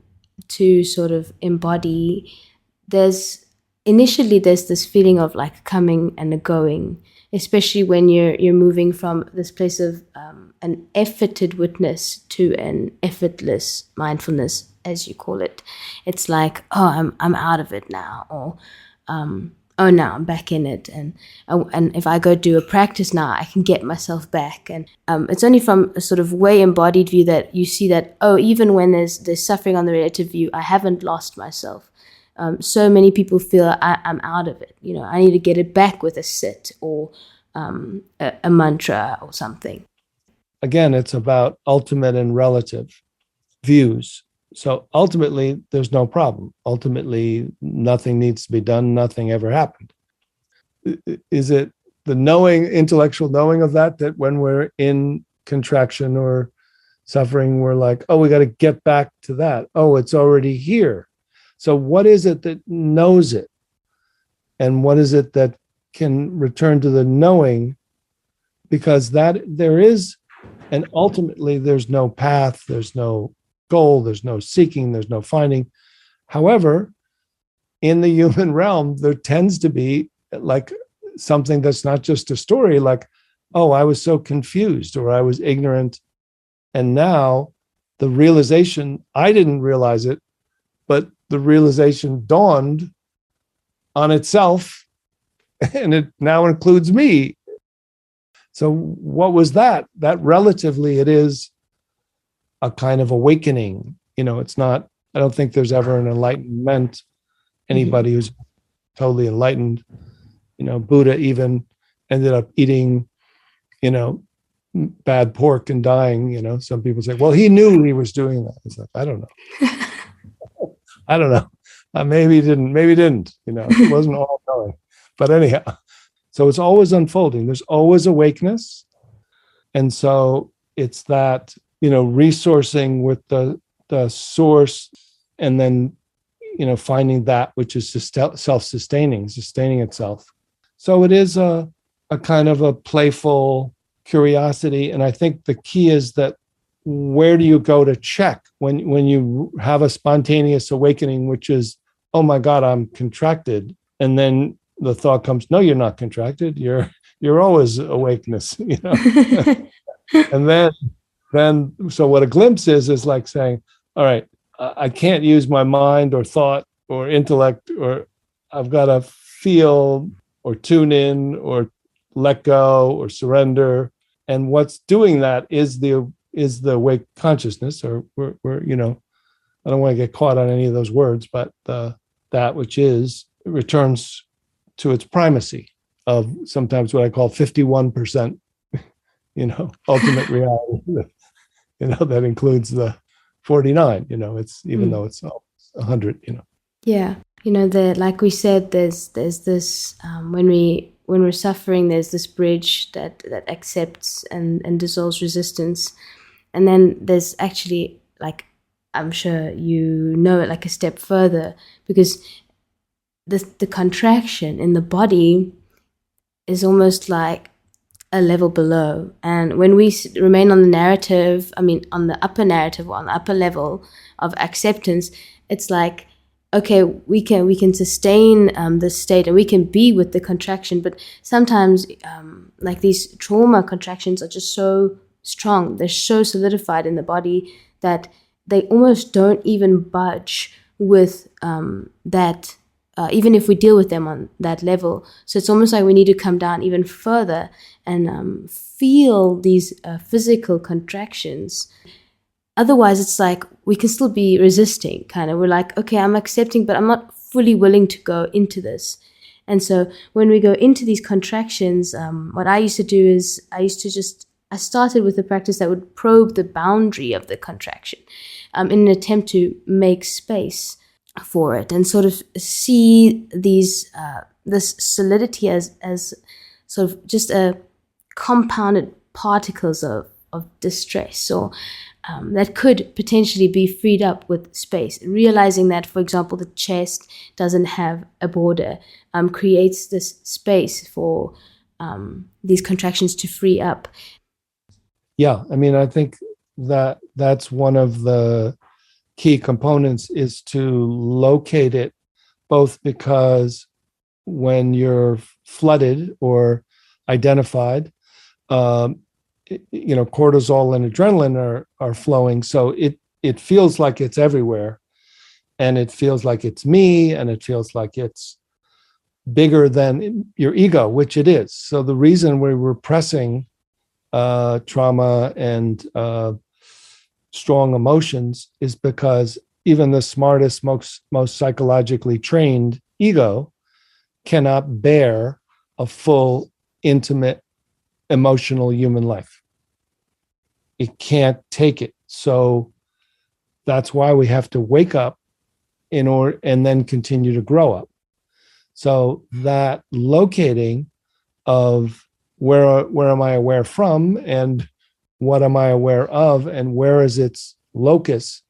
to sort of embody, there's this feeling of like coming and a going, especially when you're moving from this place of an efforted witness to an effortless mindfulness, as you call it. It's like, oh, I'm out of it now, or oh, now I'm back in it, and if I go do a practice now, I can get myself back. And it's only from a sort of way embodied view that you see that, oh, even when there's suffering on the relative view, I haven't lost myself. So many people feel I'm out of it. I need to get it back with a sit or a mantra or something. Again, it's about ultimate and relative views. So ultimately, there's no problem. Ultimately, nothing needs to be done. Nothing ever happened. Is it the knowing, intellectual knowing of that when we're in contraction or suffering, we're like, oh, we got to get back to that. Oh, it's already here. So what is it that knows it? And what is it that can return to the knowing? Because that there is, and ultimately there's no path, there's no goal, there's no seeking, there's no finding. However, in the human realm, there tends to be like something that's not just a story, like, oh, I was so confused, or I was ignorant. And now the realization, I didn't realize it, but the realization dawned on itself, and it now includes me. So what was that? That relatively, it is a kind of awakening. It's not, I don't think there's ever an enlightenment. Anybody who's totally enlightened, Buddha even ended up eating, bad pork and dying. Some people say, well, he knew he was doing that. It's like, I don't know. I don't know. Maybe he didn't, maybe he didn't, it wasn't all knowing. But anyhow, so it's always unfolding. There's always awakeness. And so it's that, resourcing with the source, and then, finding that which is self-sustaining, sustaining itself. So it is a kind of a playful curiosity. And I think the key is that where do you go to check when you have a spontaneous awakening, which is, oh my God, I'm contracted. And then the thought comes, no, you're not contracted. You're always awakeness, And then, so what a glimpse is like saying, all right, I can't use my mind or thought or intellect, or I've got to feel or tune in or let go or surrender. And what's doing that is the awake consciousness, or we're I don't want to get caught on any of those words, but that which is returns to its primacy of sometimes what I call 51%, ultimate reality. That includes the 49. It's even though it's 100. Yeah, like we said, there's this when we're suffering, there's this bridge that accepts and dissolves resistance, and then there's actually, like, I'm sure it, like a step further, because the contraction in the body is almost like a level below. And when we remain on the narrative, on the upper narrative, on the upper level of acceptance, it's like, okay, we can sustain this state, and we can be with the contraction. But sometimes, like, these trauma contractions are just so strong, they're so solidified in the body that they almost don't even budge with that. Even if we deal with them on that level. So it's almost like we need to come down even further and feel these physical contractions. Otherwise, it's like we can still be resisting, kind of. We're like, okay, I'm accepting, but I'm not fully willing to go into this. And so when we go into these contractions, what I used to do is I started with a practice that would probe the boundary of the contraction in an attempt to make space for it, and sort of see these this solidity as sort of just a compounded particles of distress, or that could potentially be freed up with space. Realizing that, for example, the chest doesn't have a border, creates this space for these contractions to free up. Yeah, I think that's one of the key components, is to locate it, both because when you're flooded or identified, cortisol and adrenaline are flowing. So it feels like it's everywhere, and it feels like it's me, and it feels like it's bigger than your ego, which it is. So the reason we're repressing trauma and strong emotions is because even the smartest, most psychologically trained ego cannot bear a full, intimate, emotional human life. It can't take it. So that's why we have to wake up and then continue to grow up. So that locating of where am I aware from, and what am I aware of, and where is its locus,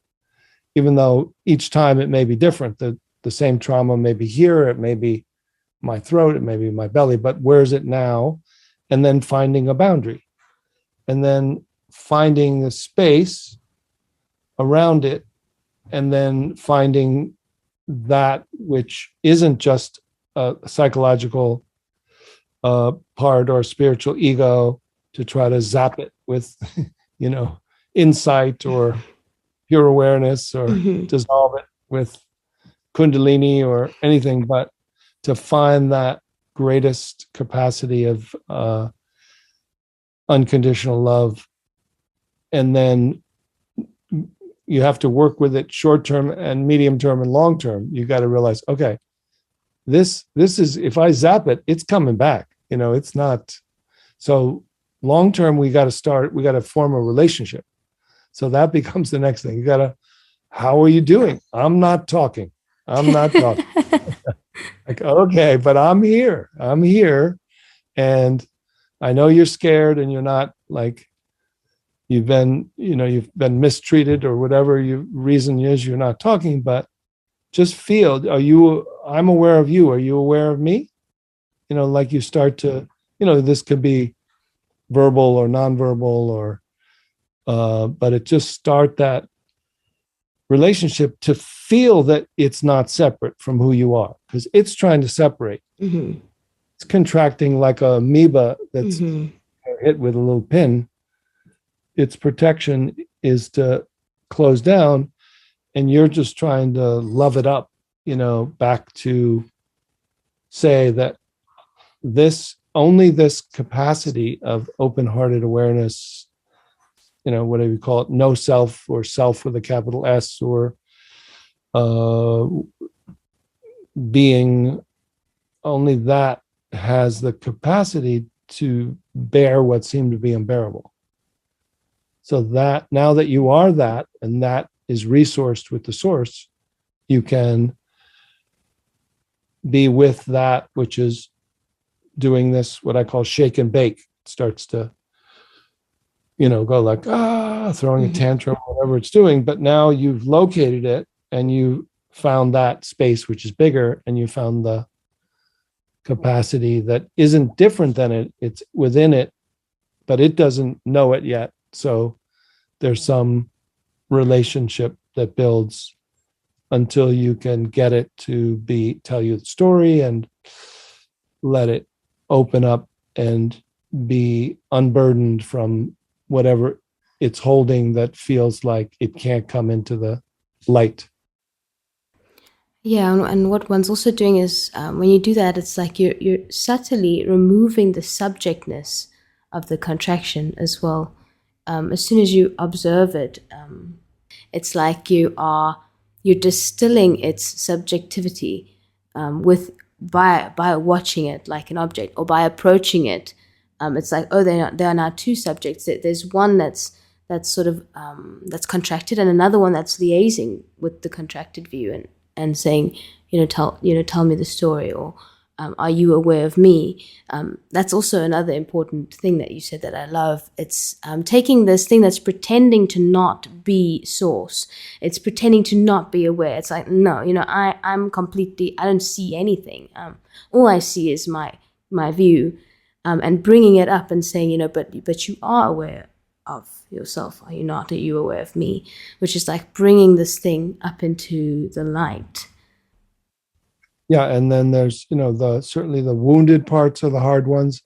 even though each time it may be different. The same trauma may be here, it may be my throat, it may be my belly, but where is it now? And then finding a boundary, and then finding the space around it, and then finding that which isn't just a psychological part or spiritual ego to try to zap it with, insight or pure awareness, or dissolve it with kundalini or anything, but to find that greatest capacity of unconditional love, and then you have to work with it short term and medium term and long term. You got to realize, okay, this is, if I zap it, it's coming back. It's not. So long term, we got to form a relationship. So that becomes the next thing. You got to, how are you doing? I'm not talking. Like, okay, but I'm here. And I know you're scared and you're not, like, you've been mistreated or whatever your reason is, you're not talking, but just feel, I'm aware of you. Are you aware of me? Like you start to, this could be verbal or nonverbal or, but it just start that relationship to feel that it's not separate from who you are, because it's trying to separate. Mm-hmm. It's contracting like a amoeba that's hit with a little pin. Its protection is to close down, and you're just trying to love it up, back to say that only this capacity of open-hearted awareness, whatever you call it, no self or self with a capital S, or being, only that has the capacity to bear what seemed to be unbearable. So that now that you are that, and that is resourced with the source, you can be with that which is doing this, what I call shake and bake. It starts to, go like, throwing a tantrum, whatever it's doing. But now you've located it and you found that space, which is bigger, and you found the capacity that isn't different than it. It's within it, but it doesn't know it yet. So there's some relationship that builds until you can get it to tell you the story and let it open up and be unburdened from whatever it's holding that feels like it can't come into the light. Yeah, and what one's also doing is when you do that, it's like you're subtly removing the subjectness of the contraction as well. As soon as you observe it, it's like you're distilling its subjectivity by watching it like an object, or by approaching it. It's like, there are now two subjects. There's one that's sort of that's contracted, and another one that's liaising with the contracted view and saying, tell me the story, or are you aware of me? That's also another important thing that you said that I love. It's taking this thing that's pretending to not be source. It's pretending to not be aware. It's like, no, I'm completely, I don't see anything. All I see is my view, and bringing it up and saying, but you are aware of yourself. Are you not? Are you aware of me? Which is like bringing this thing up into the light. Yeah, and then there's, certainly the wounded parts are the hard ones,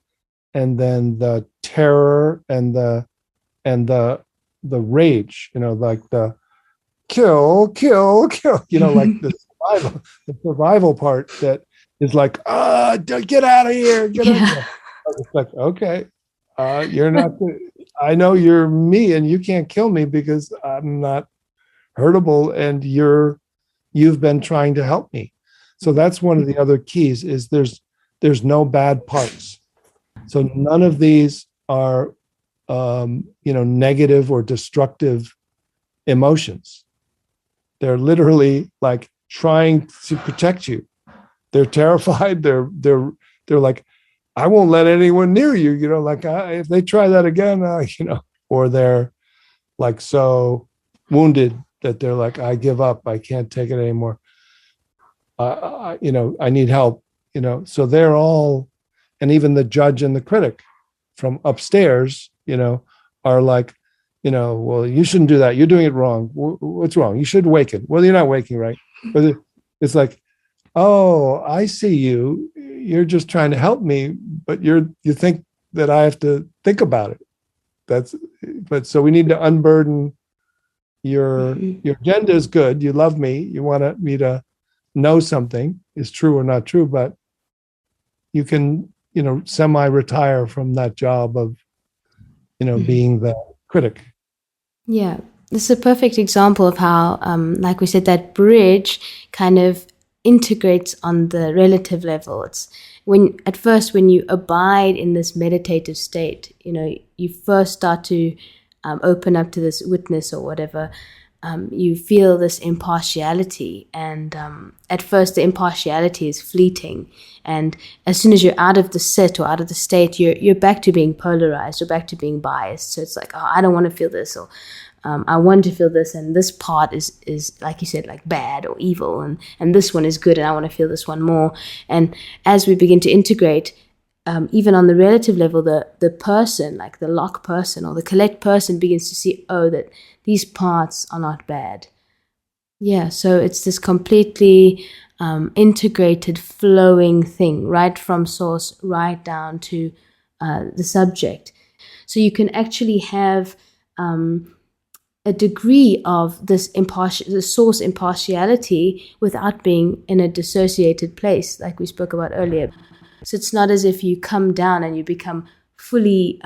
and then the terror and the rage, like the kill, like the survival part that is like, get out of here, get out of here. It's like, okay, you're not. I know you're me, and you can't kill me because I'm not hurtable, and you've been trying to help me. So that's one of the other keys, is there's no bad parts. So none of these are, negative or destructive emotions. They're literally like trying to protect you. They're terrified. They're like, I won't let anyone near you. Like if they try that again, or they're like so wounded that they're like, I give up. I can't take it anymore. I need help, so they're all, and even the judge and the critic from upstairs, are like, well, you shouldn't do that. You're doing it wrong. What's wrong? You should waken. Well, you're not waking, right? But it's like, oh, I see you. You're just trying to help me, but you think that I have to think about it. But so we need to unburden your agenda is good. You love me. You want me to know something is true or not true, but you can, semi-retire from that job of being the critic. Yeah, this is a perfect example of how, like we said, that bridge kind of integrates on the relative level. It's at first when you abide in this meditative state, you first start to open up to this witness or whatever. You feel this impartiality, and at first the impartiality is fleeting, and as soon as you're out of the sit or out of the state, you're back to being polarized or back to being biased. So it's like, oh, I don't want to feel this, or I want to feel this, and this part is like you said, like bad or evil, and this one is good, and I want to feel this one more. And as we begin to integrate, even on the relative level, the person, like the Loch person or the Colette person, begins to see, oh, that these parts are not bad. Yeah, so it's this completely integrated, flowing thing, right from source, right down to the subject. So you can actually have a degree of this the source impartiality without being in a dissociated place, like we spoke about earlier. So it's not as if you come down and you become fully,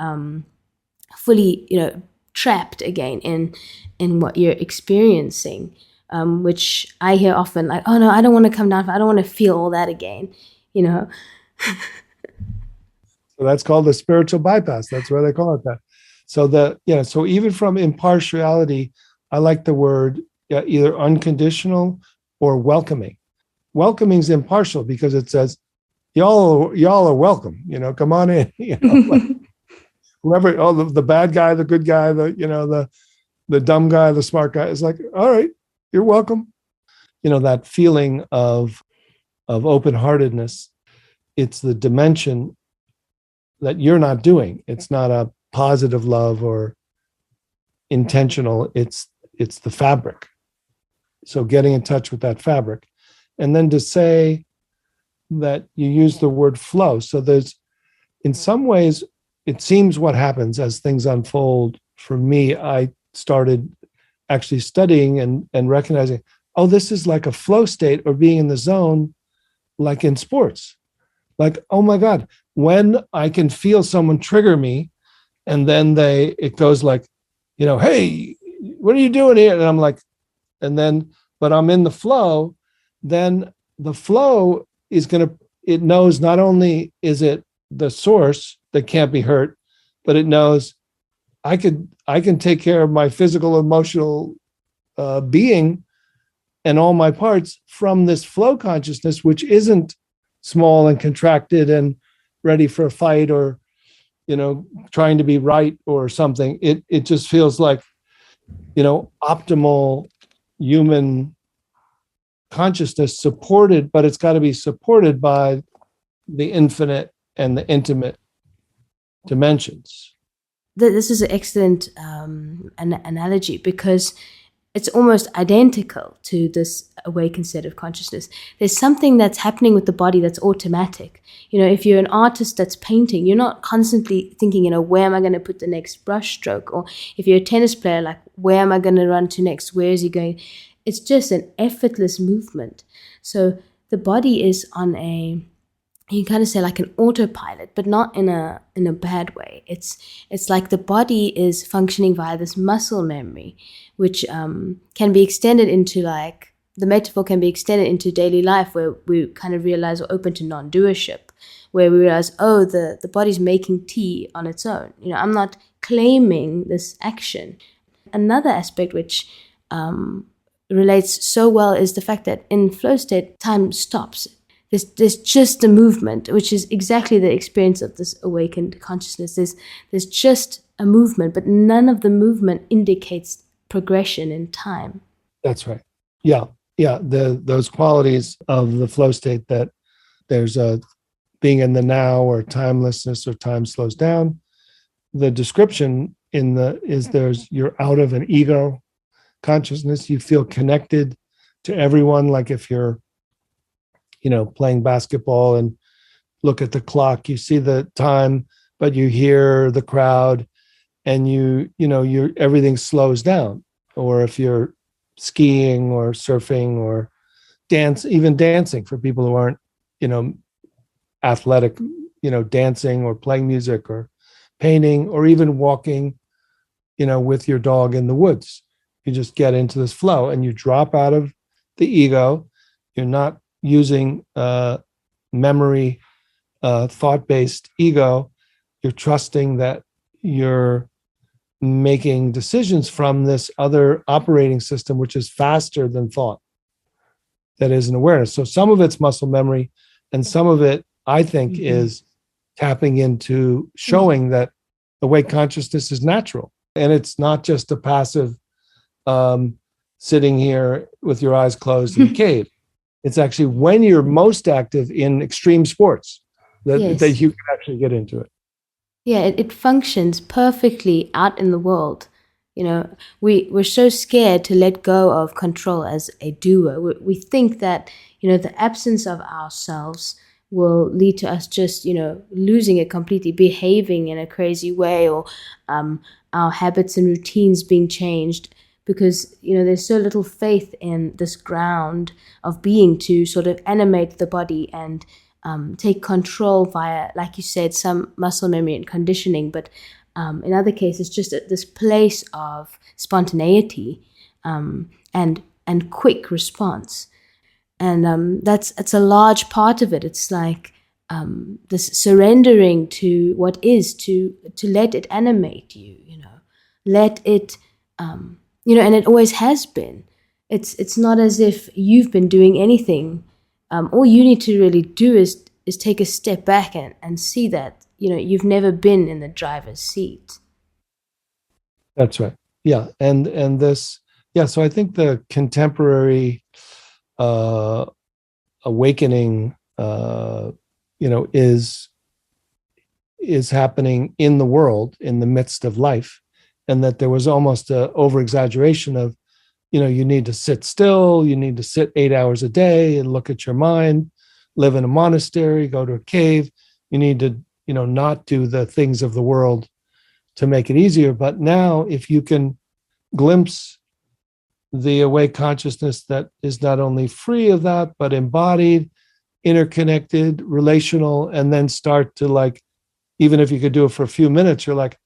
trapped again in what you're experiencing, which I hear often, like, oh no, I don't want to come down. I don't want to feel all that again, So that's called the spiritual bypass. That's why they call it that. So so even from impartiality, I like the word either unconditional or welcoming. Welcoming is impartial because it says, y'all are welcome. Come on in. Like whoever, the bad guy, the good guy, the dumb guy, the smart guy is like, all right, you're welcome. That feeling of open-heartedness. It's the dimension that you're not doing. It's not a positive love or intentional. It's the fabric. So getting in touch with that fabric, and then to say that you use the word flow. So there's, in some ways, it seems what happens as things unfold. For me, I started actually studying and recognizing, oh, this is like a flow state or being in the zone, like in sports. Like, oh my God, when I can feel someone trigger me, and then it goes like, hey, what are you doing here? And I'm like, but I'm in the flow, then the flow is it knows not only is it the source that can't be hurt, but it knows I can take care of my physical, emotional being and all my parts from this flow consciousness, which isn't small and contracted and ready for a fight or, trying to be right or something. It just feels like, optimal human consciousness supported, but it's got to be supported by the infinite and the intimate dimensions. This is an excellent analogy, because it's almost identical to this awakened state of consciousness. There's something that's happening with the body that's automatic. If you're an artist that's painting, you're not constantly thinking, where am I going to put the next brush stroke? Or if you're a tennis player, like, where am I going to run to next? Where is he going? It's just an effortless movement. So the body is on you can kind of say like an autopilot, but not in a bad way. It's like the body is functioning via this muscle memory, which can be extended into, like, the metaphor can be extended into daily life, where we kind of realize we're open to non-doership, where we realize, oh, the body's making tea on its own. I'm not claiming this action. Another aspect which relates so well is the fact that in flow state, time stops. There's just a movement, which is exactly the experience of this awakened consciousness. There's just a movement, but none of the movement indicates progression in time. That's right. Yeah. Those qualities of the flow state, that there's a being in the now or timelessness or time slows down. The description you're out of an ego consciousness. You feel connected to everyone, like if you're playing basketball and look at the clock, you see the time, but you hear the crowd, and everything slows down. Or if you're skiing or surfing or even dancing for people who aren't, athletic, dancing or playing music or painting, or even walking, with your dog in the woods. You just get into this flow and you drop out of the ego. You're not using memory, thought-based ego. You're trusting that you're making decisions from this other operating system, which is faster than thought. That is an awareness. So some of it's muscle memory, and some of it, I think, is tapping into showing that awake consciousness is natural. And it's not just a passive sitting here with your eyes closed in a cave. It's actually when you're most active in extreme sports that you can actually get into it. Yeah, it functions perfectly out in the world. We're so scared to let go of control as a doer. We think that, the absence of ourselves will lead to us just, losing it completely, behaving in a crazy way, or our habits and routines being changed, because, there's so little faith in this ground of being to sort of animate the body and take control via, like you said, some muscle memory and conditioning, but in other cases, just at this place of spontaneity and quick response. And that's a large part of it. It's like this surrendering to what is, to let it animate you, let it, and it always has been. It's not as if you've been doing anything. All you need to really do is take a step back and see that, you've never been in the driver's seat. That's right. Yeah. And this, so I think the contemporary awakening, is happening in the world, in the midst of life. And that there was almost a over-exaggeration of, you need to sit still, you need to sit 8 hours a day and look at your mind, live in a monastery, go to a cave. You need to, not do the things of the world to make it easier. But now, if you can glimpse the awake consciousness that is not only free of that, but embodied, interconnected, relational, and then start to, even if you could do it for a few minutes, you're like,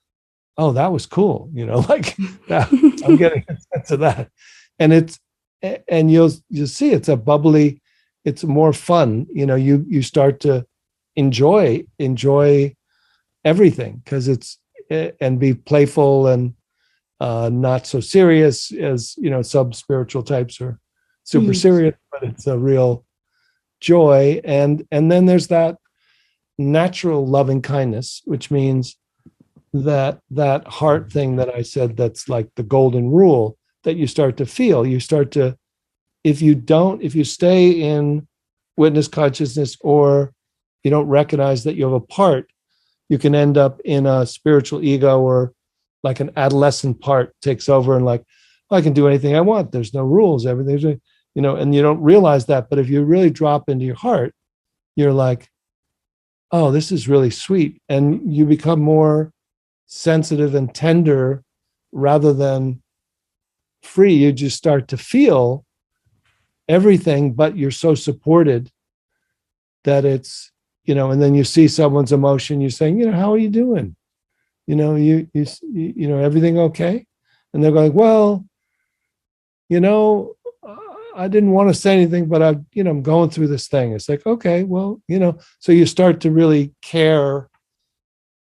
oh, that was cool. That, I'm getting a sense of that. And you'll see it's a bubbly, it's more fun. You start to enjoy everything, because it's, and be playful and not so serious as, some spiritual types are super serious, but it's a real joy. And then there's that natural loving kindness, which means that heart thing that I said, that's like the golden rule that you start to feel. You start to, if you stay in witness consciousness, or you don't recognize that you have a part, you can end up in a spiritual ego, or like an adolescent part takes over and I can do anything I want. There's no rules. Everything's, and you don't realize that. But if you really drop into your heart, you're like, oh, this is really sweet. And you become more sensitive and tender rather than free. You just start to feel everything, but you're so supported that it's, and then you see someone's emotion, you're saying, how are you doing? You everything okay? And they're going, well, I didn't want to say anything, but I'm going through this thing. It's like, okay, well, so you start to really care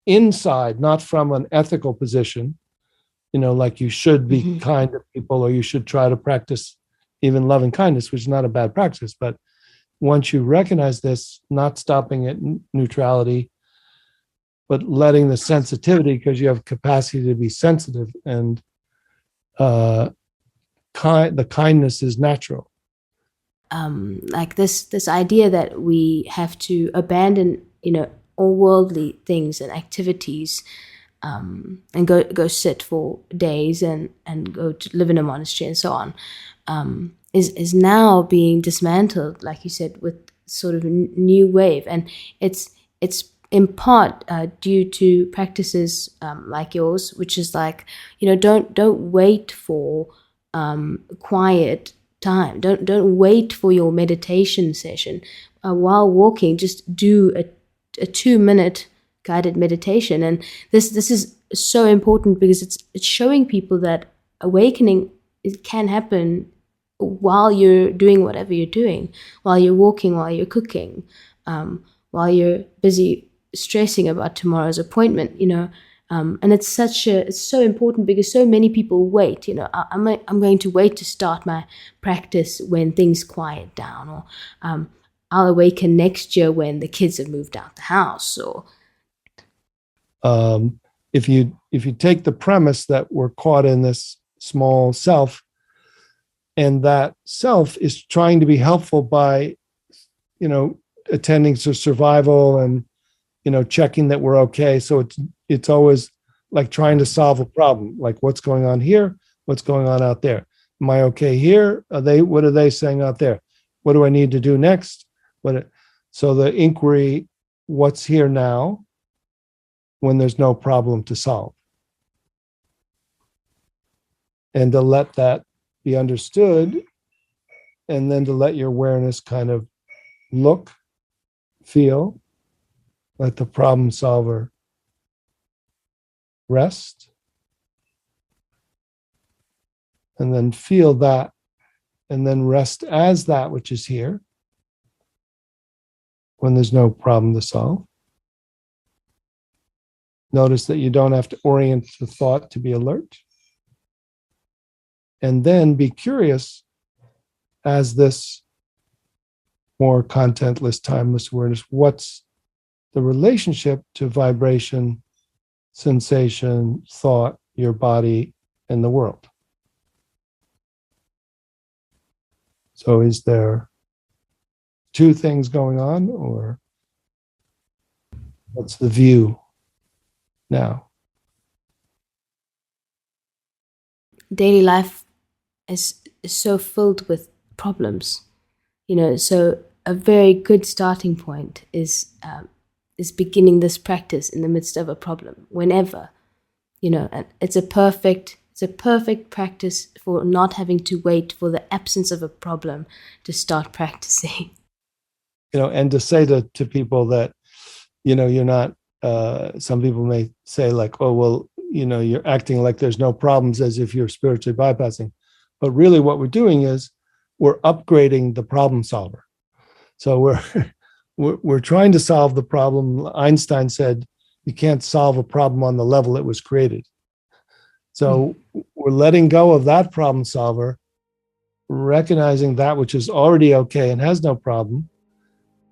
inside, not from an ethical position, like you should be kind to people, or you should try to practice even loving kindness, which is not a bad practice. But once you recognize this, not stopping at neutrality, but letting the sensitivity, because you have capacity to be sensitive, and the kindness is natural. Like this idea that we have to abandon, all worldly things and activities, and go sit for days and go to live in a monastery and so on, is now being dismantled, like you said, with sort of a new wave. And it's in part due to practices like yours, which is like, don't wait for quiet time. Don't wait for your meditation session. While walking, just do a 2-minute guided meditation. And this is so important because it's showing people that awakening, it can happen while you're doing whatever you're doing, while you're walking, while you're cooking, while you're busy stressing about tomorrow's appointment, and it's so important because so many people wait. I'm going to wait to start my practice when things quiet down, or I'll awaken next year when the kids have moved out the house. Or if you take the premise that we're caught in this small self, and that self is trying to be helpful by, attending to survival and, checking that we're okay. So it's always like trying to solve a problem. Like, what's going on here? What's going on out there? Am I okay here? What are they saying out there? What do I need to do next? So the inquiry, what's here now when there's no problem to solve? And to let that be understood, and then to let your awareness kind of look, feel, let the problem solver rest, and then feel that, and then rest as that which is here when there's no problem to solve. Notice that you don't have to orient the thought to be alert. And then be curious as this more contentless, timeless awareness. What's the relationship to vibration, sensation, thought, your body, and the world? So is there two things going on, or what's the view now? Daily life is so filled with problems, so a very good starting point is beginning this practice in the midst of a problem, whenever, and it's a perfect practice for not having to wait for the absence of a problem to start practicing. And to say to people that, you're not, some people may say like, oh, well, you're acting like there's no problems, as if you're spiritually bypassing. But really what we're doing is we're upgrading the problem solver. So we're trying to solve the problem. Einstein said you can't solve a problem on the level it was created. So we're letting go of that problem solver, recognizing that which is already okay and has no problem.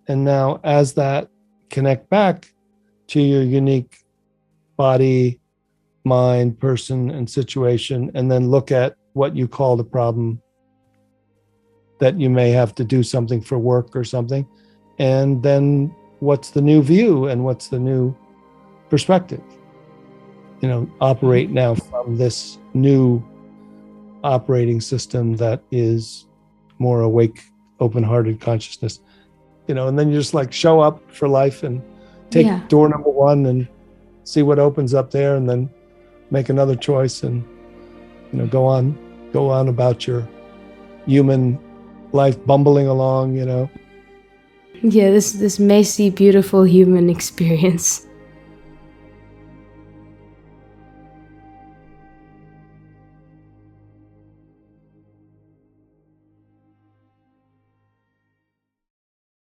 And now as that, connect back to your unique body, mind, person, and situation, and then look at what you call the problem, that you may have to do something for work or something. And then what's the new view and what's the new perspective? Operate now from this new operating system that is more awake, open-hearted consciousness. And then you just like show up for life and take door number one and see what opens up there, and then make another choice and, go on about your human life, bumbling along, Yeah, this messy, beautiful human experience.